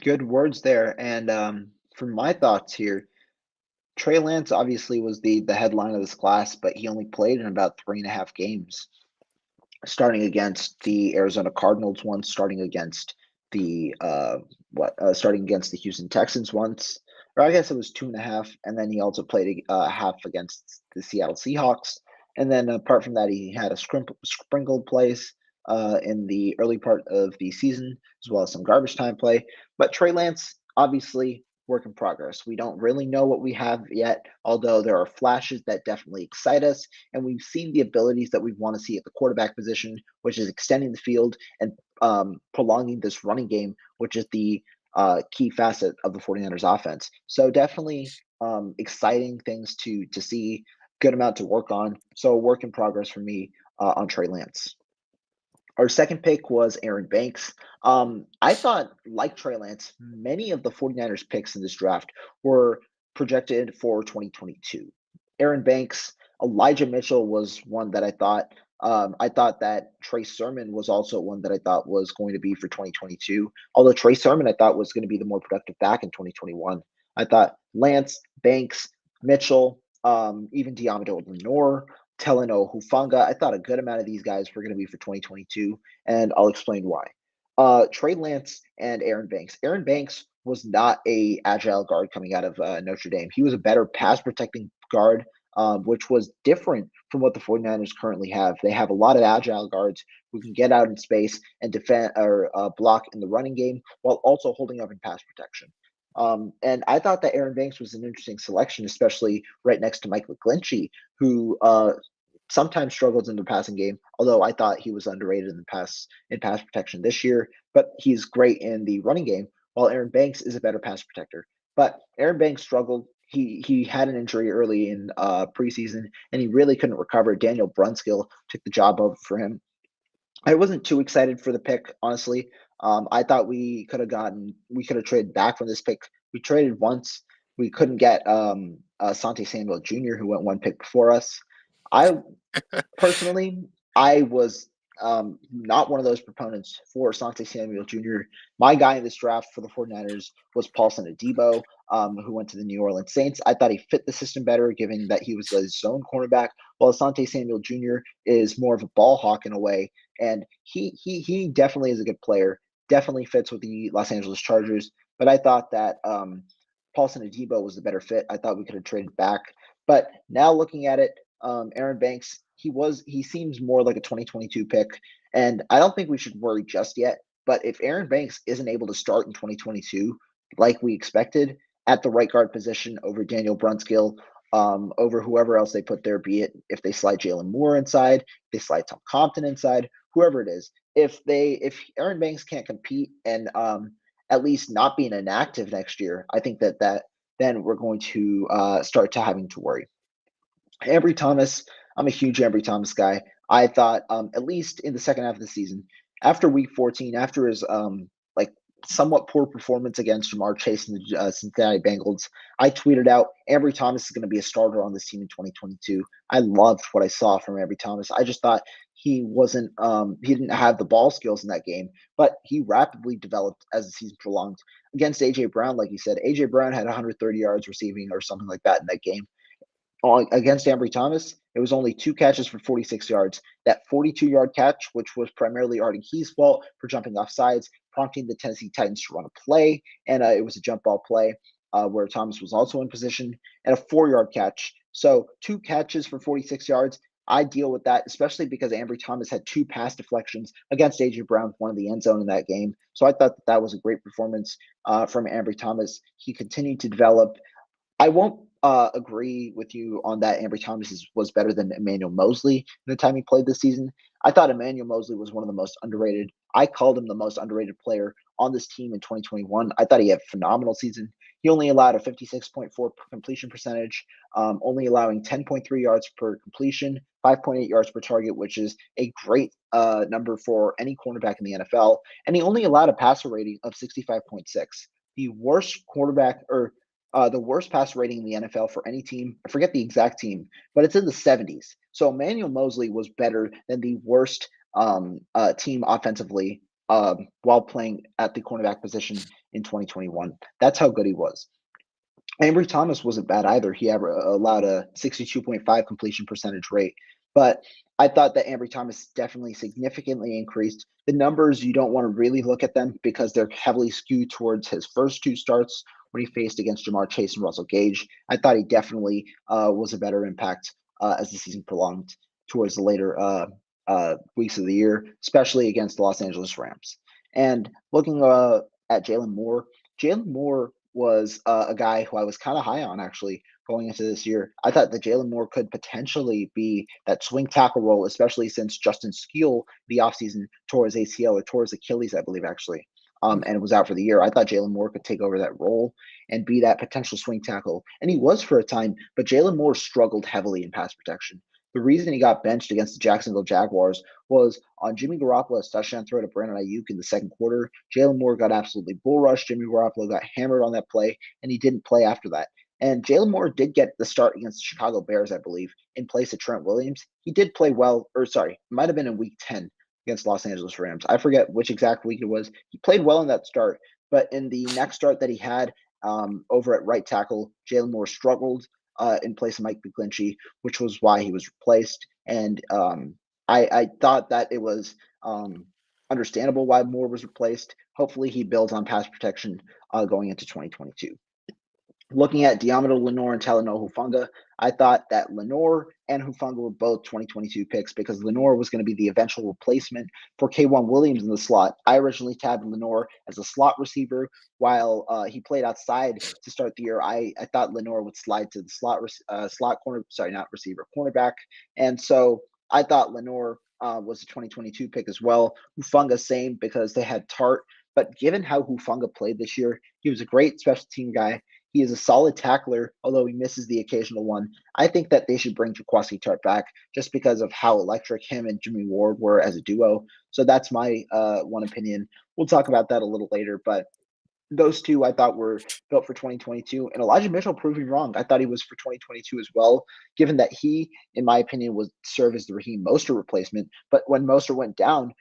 Good words there. And for my thoughts here, Trey Lance obviously was the headline of this class, but he only played in about 3.5 games, starting against the Arizona Cardinals once, starting against starting against the Houston Texans once, or I guess it was 2.5, and then he also played half against the Seattle Seahawks, and then apart from that, he had a sprinkled plays in the early part of the season, as well as some garbage time play. But Trey Lance, obviously, work in progress. We don't really know what we have yet, although there are flashes that definitely excite us, and we've seen the abilities that we want to see at the quarterback position, which is extending the field and prolonging this running game, which is the key facet of the 49ers offense. So definitely exciting things to see, good amount to work on. So work in progress for me on Trey Lance. Our second pick was Aaron Banks. I thought, like Trey Lance, many of the 49ers picks in this draft were projected for 2022. Aaron Banks, Elijah Mitchell was one that I thought. I thought that Trey Sermon was also one that I thought was going to be for 2022. Although Trey Sermon I thought was going to be the more productive back in 2021. I thought Lance, Banks, Mitchell, even Diamador Lenore, Teleno Hufanga. I thought a good amount of these guys were going to be for 2022, and I'll explain why. Trey Lance and Aaron Banks. Aaron Banks was not a agile guard coming out of Notre Dame. He was a better pass protecting guard, which was different from what the 49ers currently have. They have a lot of agile guards who can get out in space and defend or block in the running game while also holding up in pass protection. And I thought that Aaron Banks was an interesting selection, especially right next to Mike McGlinchey, who sometimes struggles in the passing game, although I thought he was underrated in pass protection this year, but he's great in the running game, while Aaron Banks is a better pass protector. But Aaron Banks struggled. He had an injury early in preseason, and he really couldn't recover. Daniel Brunskill took the job over for him. I wasn't too excited for the pick, honestly. I thought we could have traded back from this pick. We traded once. We couldn't get Sante Samuel Jr., who went one pick before us. I personally, I was not one of those proponents for Sante Samuel Jr. My guy in this draft for the 49ers was Paulson Adebo, who went to the New Orleans Saints. I thought he fit the system better, given that he was a zone cornerback, while Sante Samuel Jr. is more of a ball hawk in a way, and he definitely is a good player. Definitely fits with the Los Angeles Chargers, but I thought that Paulson Adebo was the better fit. I thought we could have traded back, but now looking at it, Aaron Banks, he seems more like a 2022 pick, and I don't think we should worry just yet. But if Aaron Banks isn't able to start in 2022 like we expected at the right guard position over Daniel Brunskill, over whoever else they put there, be it if they slide Jaylen Moore inside, they slide Tom Compton inside, whoever it is, if Aaron Banks can't compete and at least not being inactive next year, I think that then we're going to start to having to worry. Ambry Thomas, I'm a huge Ambry Thomas guy. I thought at least in the second half of the season, after week 14, after his like somewhat poor performance against Jamar Chase and the Cincinnati Bengals, I tweeted out Ambry Thomas is going to be a starter on this team in 2022. I loved what I saw from Ambry Thomas. I just thought he didn't have the ball skills in that game, but he rapidly developed as the season prolonged. Against AJ Brown, like you said, AJ Brown had 130 yards receiving or something like that in that game. Against Ambry Thomas, it was only 2 catches for 46 yards. That 42-yard catch, which was primarily Artie Key's fault for jumping off sides, prompting the Tennessee Titans to run a play, and it was a jump ball play where Thomas was also in position, and a 4-yard catch. So 2 catches for 46 yards. I deal with that, especially because Ambry Thomas had 2 pass deflections against AJ Brown, one in the end zone in that game. So I thought that was a great performance from Ambry Thomas. He continued to develop. I won't agree with you on that. Ambry Thomas was better than Emmanuel Moseley in the time he played this season. I thought Emmanuel Moseley was one of the most underrated. I called him the most underrated player on this team in 2021. I thought he had a phenomenal season. He only allowed a 56.4 completion percentage, only allowing 10.3 yards per completion, 5.8 yards per target, which is a great number for any cornerback in the NFL. And he only allowed a passer rating of 65.6. The worst quarterback or the worst pass rating in the NFL for any team. I forget the exact team, but it's in the 70s. So Emmanuel Moseley was better than the worst team offensively while playing at the cornerback position in 2021. That's how good he was. Ambry Thomas wasn't bad either. He allowed a 62.5 completion percentage rate. But I thought that Ambry Thomas definitely significantly increased. The numbers, you don't want to really look at them because they're heavily skewed towards his first two starts when he faced against Jamar Chase and Russell Gage. I thought he definitely was a better impact as the season prolonged towards the later weeks of the year, especially against the Los Angeles Rams. And looking at Jalen Moore was a guy who I was kind of high on actually going into this year. I thought that Jalen Moore could potentially be that swing tackle role, especially since Justin Skeel the offseason tore his ACL or tore his Achilles, I believe, actually, and was out for the year. I thought Jalen Moore could take over that role and be that potential swing tackle. And he was for a time, but Jalen Moore struggled heavily in pass protection. The reason he got benched against the Jacksonville Jaguars was on Jimmy Garoppolo's touchdown throw to Brandon Ayuk in the second quarter. Jalen Moore got absolutely bull rushed. Jimmy Garoppolo got hammered on that play, and he didn't play after that. And Jalen Moore did get the start against the Chicago Bears, I believe, in place of Trent Williams. He did play well, or sorry, it might have been in week 10 against Los Angeles Rams. I forget which exact week it was. He played well in that start, but in the next start that he had over at right tackle, Jalen Moore struggled in place of Mike McGlinchey, which was why he was replaced. And I thought that it was understandable why Moore was replaced. Hopefully, he builds on pass protection going into 2022. Looking at Diamado Lenore and Talanoa Hufanga, I thought that Lenore and Hufanga were both 2022 picks because Lenore was going to be the eventual replacement for K1 Williams in the slot. I originally tabbed Lenore as a slot receiver while he played outside to start the year. I thought Lenore would slide to the slot corner, sorry, not receiver, cornerback. And so I thought Lenore was a 2022 pick as well. Hufanga, same because they had Tart. But given how Hufanga played this year, he was a great special team guy. He is a solid tackler, although he misses the occasional one. I think that they should bring Jaquaski Tart back just because of how electric him and Jimmy Ward were as a duo. So that's my one opinion. We'll talk about that a little later, but those two I thought were built for 2022, and Elijah Mitchell proved me wrong. I thought he was for 2022 as well, given that he, in my opinion, would serve as the Raheem Mostert replacement. But when Mostert went down,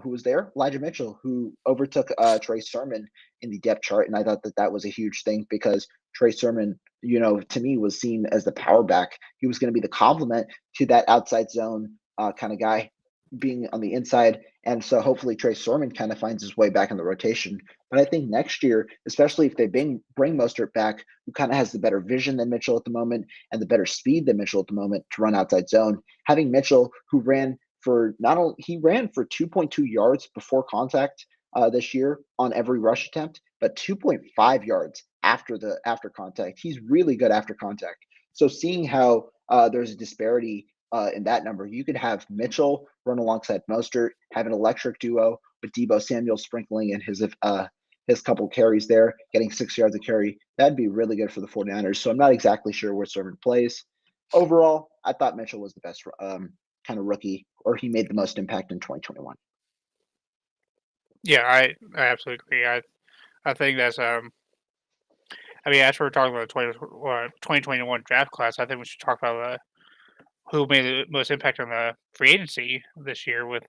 who was there? Elijah Mitchell, who overtook Trey Sermon in the depth chart, and I thought that that was a huge thing because Trey Sermon, to me, was seen as the power back. He was going to be the complement to that outside zone kind of guy being on the inside. And so hopefully Trey Sermon kind of finds his way back in the rotation. But I think next year, especially if they bring Mostert back, who kind of has the better vision than Mitchell at the moment and the better speed than Mitchell at the moment to run outside zone, having Mitchell who ran for not only he ran for 2.2 yards before contact this year on every rush attempt, but 2.5 yards after contact. He's really good after contact. So seeing how there's a disparity in that number, you could have Mitchell run alongside Mostert, have an electric duo with Debo Samuel sprinkling in his couple carries there, getting 6 yards a carry. That'd be really good for the 49ers. So I'm not exactly sure where Sermon plays. Overall, I thought Mitchell was the best kind of rookie, or he made the most impact in 2021. Yeah, I absolutely agree. I think that's I mean, as we're talking about the 2021 draft class, I think we should talk about who made the most impact on the free agency this year with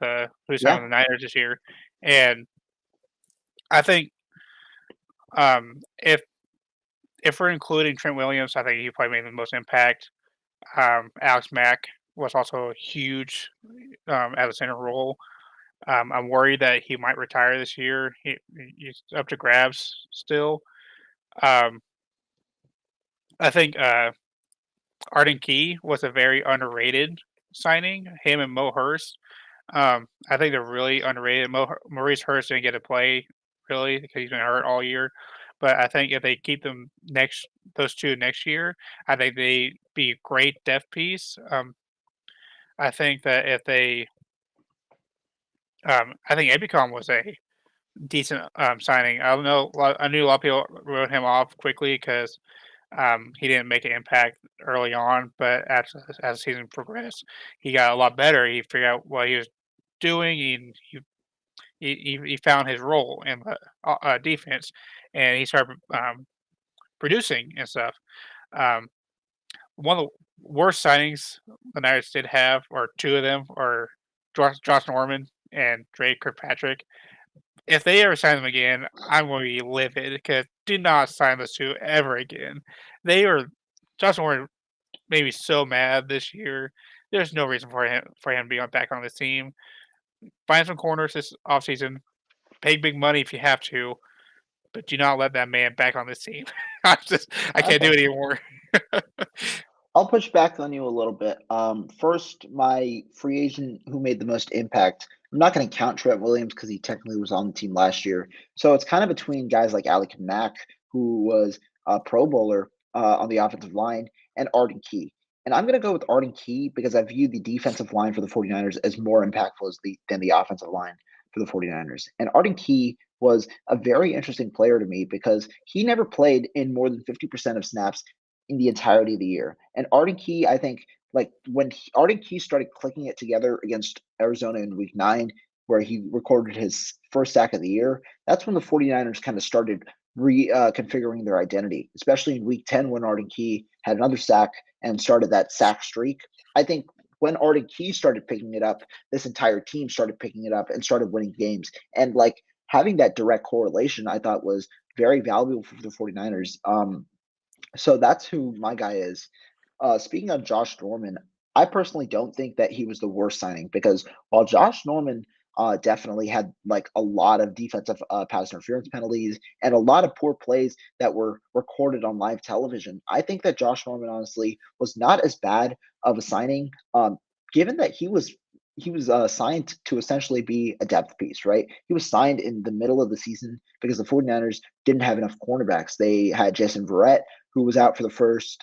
who's on Yeah, the Niners this year. And I think if we're including Trent Williams, I think he probably made the most impact. Alex Mack was also huge at a center role. I'm worried that he might retire this year. He's up to grabs still. Um, I think Arden Key was a very underrated signing. Him and Mo Hurst. I think they're really underrated. Maurice Hurst didn't get to play really because he's been hurt all year. But I think if they keep those two next year, I think they be a great depth piece. I think that if they, I think Ebicom was a decent signing. I don't know. I knew a lot of people wrote him off quickly because he didn't make an impact early on, but as the season progressed, he got a lot better. He figured out what he was doing. He found his role in the defense, and he started producing and stuff. Um, One of the worst signings the Niners did have, or two of them, are Josh Norman and Dre Kirkpatrick. if they ever sign them again, I'm going to be livid because do not sign those two ever again. They were Josh Warren made me so mad this year. There's no reason for him to be back on this team. Find some corners this offseason. Pay big money if you have to, but do not let that man back on this team. I can't do Okay. it anymore. I'll push back on you a little bit. First, my free agent who made the most impact. I'm not going to count Trent Williams because he technically was on the team last year. So it's kind of between guys like Alec Mack, who was a Pro Bowler on the offensive line, and Arden Key. And I'm going to go with Arden Key because I view the defensive line for the 49ers as more impactful than the offensive line for the 49ers. And Arden Key was a very interesting player to me because he never played in more than 50% of snaps in the entirety of the year. And Arden Key, I think, like when Arden Key started clicking it together against Arizona in week 9, where he recorded his first sack of the year, that's when the 49ers kind of started configuring their identity, especially in week 10 when Arden Key had another sack and started that sack streak. I think when Arden Key started picking it up, this entire team started picking it up and started winning games. And like having that direct correlation, I thought was very valuable for the 49ers. So that's who my guy is. Speaking of Josh Dorman, I personally don't think that he was the worst signing because while Josh Norman definitely had like a lot of defensive pass interference penalties and a lot of poor plays that were recorded on live television, I think that Josh Norman honestly was not as bad of a signing, given that he was signed to essentially be a depth piece, right? He was signed in the middle of the season because the 49ers didn't have enough cornerbacks. They had Jason Verrett, who was out for the first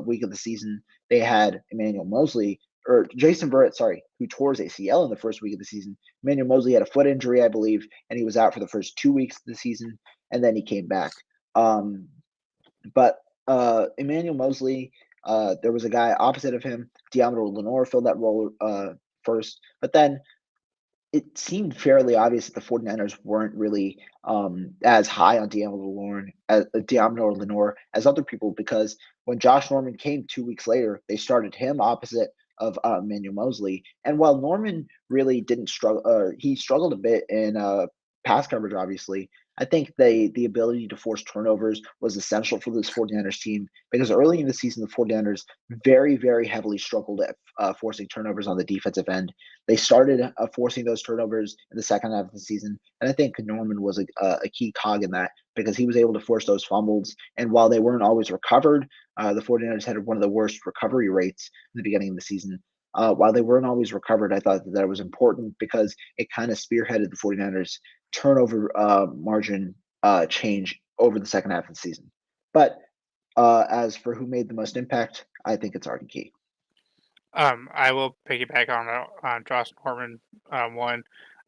week of the season. They had Emmanuel Mosley, or Jason Verrett, sorry, who tore his ACL in the first week of the season. Emmanuel Mosley had a foot injury, I believe, and he was out for the first 2 weeks of the season, and then he came back. Um, but Emmanuel Mosley, there was a guy opposite of him, Diamond Lenore, filled that role first. But then it seemed fairly obvious that the 49ers weren't really as high on Diamond Lenore as other people because when Josh Norman came 2 weeks later, they started him opposite of Emmanuel Mosley. And while Norman really didn't struggle, he struggled a bit in pass coverage, obviously. I think the ability to force turnovers was essential for this 49ers team because early in the season, the 49ers very, very heavily struggled at forcing turnovers on the defensive end. They started forcing those turnovers in the second half of the season, and I think Norman was a key cog in that because he was able to force those fumbles. And while they weren't always recovered, the 49ers had one of the worst recovery rates in the beginning of the season. While they weren't always recovered, I thought that was important because it kind of spearheaded the 49ers turnover margin change over the second half of the season. But as for who made the most impact, I think it's Arden Key. I will piggyback on Josh Norman one.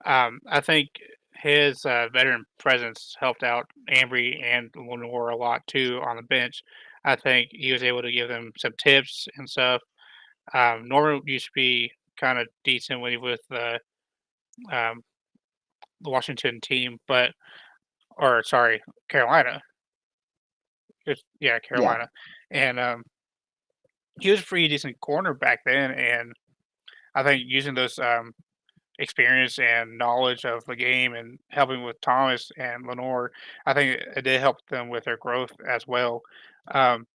I think his veteran presence helped out Ambry and Lenore a lot too on the bench. I think he was able to give them some tips and stuff. Norman used to be kind of decent when he was with um, the Washington team, but or sorry, Carolina. Yeah, Yeah, Carolina, and he was a pretty decent corner back then. And I think using those experience and knowledge of the game and helping with Thomas and Lenore, I think it did help them with their growth as well. Um,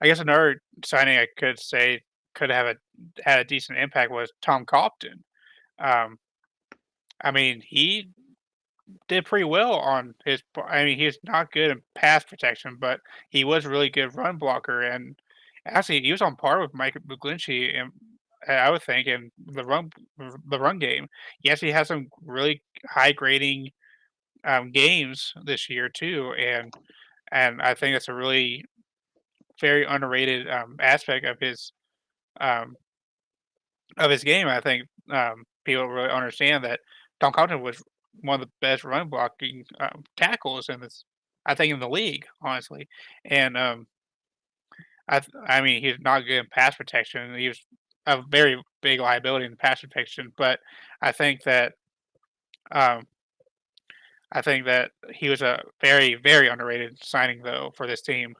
I guess another signing I could say could have had a decent impact was Tom Copton. Um, I mean, he did pretty well on I mean, he's not good in pass protection, but he was a really good run blocker, and actually, he was on par with Mike McGlinchey, and I would think in the run game. He actually has some really high grading games this year too, and I think that's a really very underrated aspect um, of his game. I think people really understand that Tom Cotton was one of the best run blocking tackles in this, I think, in the league, honestly. And I mean, he's not good in pass protection. He was a very big liability in pass protection, but I think that um, I think that he was a very, very underrated signing though for this team.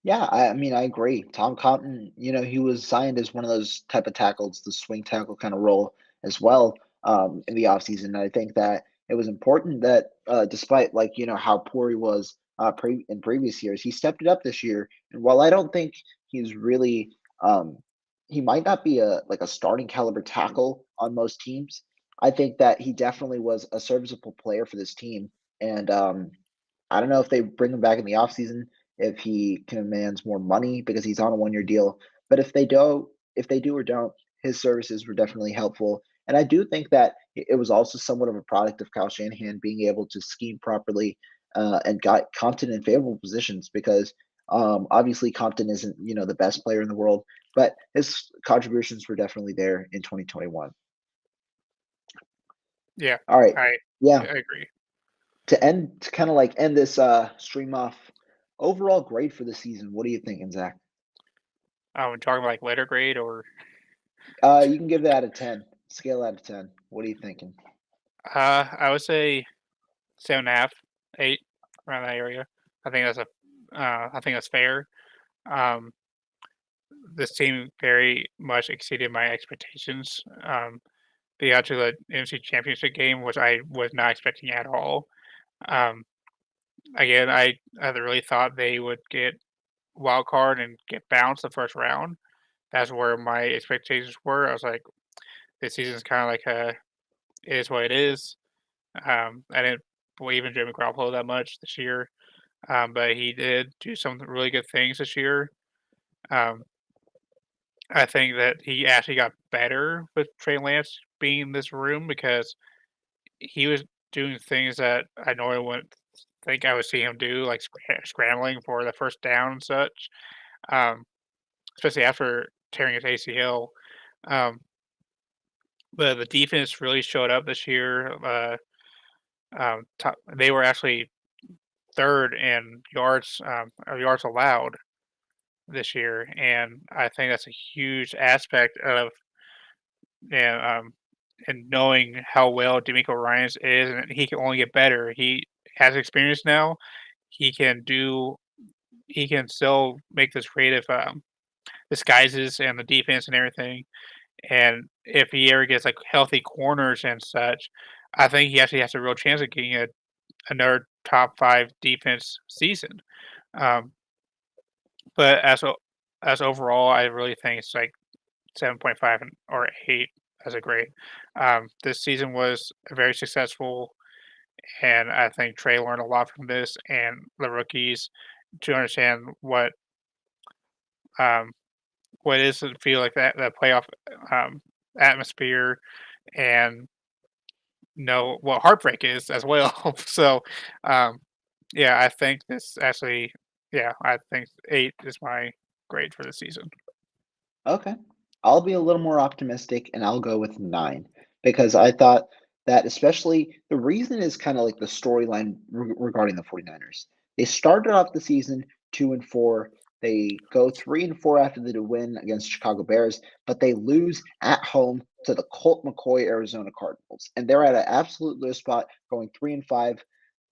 yeah. I mean, I agree. Tom Cotton, he was signed as one of those type of tackles, the swing tackle kind of role as well. in the offseason. And I think that it was important that despite how poor he was in previous years, he stepped it up this year. And while I don't think he's really um, he might not be a starting caliber tackle on most teams, I think that he definitely was a serviceable player for this team. And I don't know if they bring him back in the offseason, if he commands more money because he's on a 1-year deal. But if they do or don't, his services were definitely helpful. And I do think that it was also somewhat of a product of Kyle Shanahan being able to scheme properly and got Compton in favorable positions because obviously Compton isn't the best player in the world, but his contributions were definitely there in 2021. Yeah, All right, I yeah. I agree. To kind of like end this stream off, overall grade for the season. What are you thinking, Zach? Talking like letter grade or You can give that a 10. Scale out of 10. What are you thinking? I would say 7.5, 8, around that area. I think that's I think that's fair. Um, this team very much exceeded my expectations. They got to the NFC Championship game, which I was not expecting at all. Um, again, I really thought they would get wild card and get bounced the first round. That's where my expectations were. I was like, this season's kind of like it is what it is. I didn't believe in Jimmy Garoppolo that much this year, but he did do some really good things this year. Um, I think that he actually got better with Trey Lance being in this room because he was doing things that I normally wouldn't think I would see him do, like scrambling for the first down and such, um, especially after tearing his ACL. Um, but the defense really showed up this year. They were actually third in yards or yards allowed this year, and I think that's a huge aspect of yeah, and knowing how well D'Amico Ryan's is, and he can only get better. He has experience now. He can do. He can still make this creative disguises and the defense and everything. And if he ever gets like healthy corners and such, I think he actually has a real chance of getting another top five defense season. Um, but as overall, I really think it's like 7.5 or 8 as a grade. This season was very successful, and I think Trey learned a lot from this and the rookies to understand um, what it is to feel like that playoff um, atmosphere and know what heartbreak is as well. So, um, yeah, I think this actually, yeah, I think 8 is my grade for the season. Okay. I'll be a little more optimistic and I'll go with 9 because I thought that especially the reason is kind of like the storyline regarding the 49ers. They started off the season 2-4. They go 3-4 after the win against Chicago Bears, but they lose at home to the Colt McCoy Arizona Cardinals. And they're at an absolute low spot going 3-5.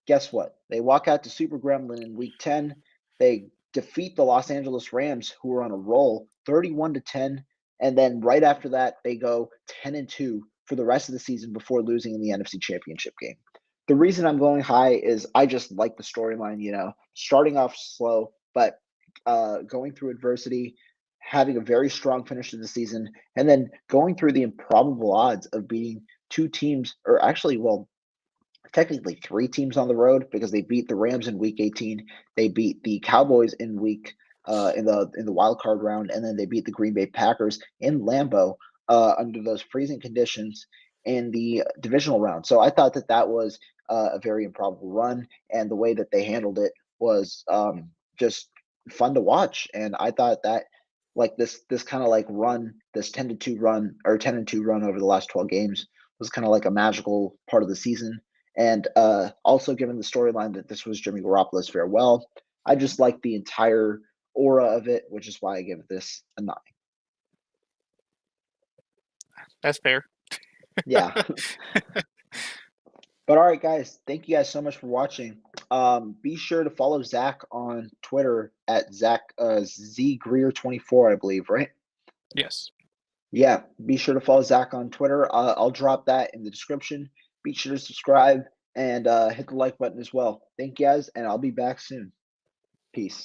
Guess what? They walk out to Super Gremlin in week 10. They defeat the Los Angeles Rams, who are on a roll, 31-10. And then right after that, they go 10-2 for the rest of the season before losing in the NFC Championship game. The reason I'm going high is I just like the storyline, starting off slow, but going through adversity, having a very strong finish to the season, and then going through the improbable odds of beating two teams, or actually, well, technically three teams on the road because they beat the Rams in week 18, they beat the Cowboys in week in the wild card round, and then they beat the Green Bay Packers in Lambeau under those freezing conditions in the divisional round. So I thought that that was a very improbable run, and the way that they handled it was just fun to watch. And I thought that like this kind of like run, this 10-2 run or 10-2 run over the last 12 games was kind of like a magical part of the season. And also, given the storyline that this was Jimmy Garoppolo's farewell, I just like the entire aura of it, which is why I give this a 9. That's fair. Yeah. But all right, guys, thank you guys so much for watching. Be sure to follow Zach on Twitter at Zach Z Grier 24, I believe, right? Yes. Yeah, be sure to follow Zach on Twitter. I'll drop that in the description. Be sure to subscribe and hit the like button as well. Thank you guys, and I'll be back soon. Peace.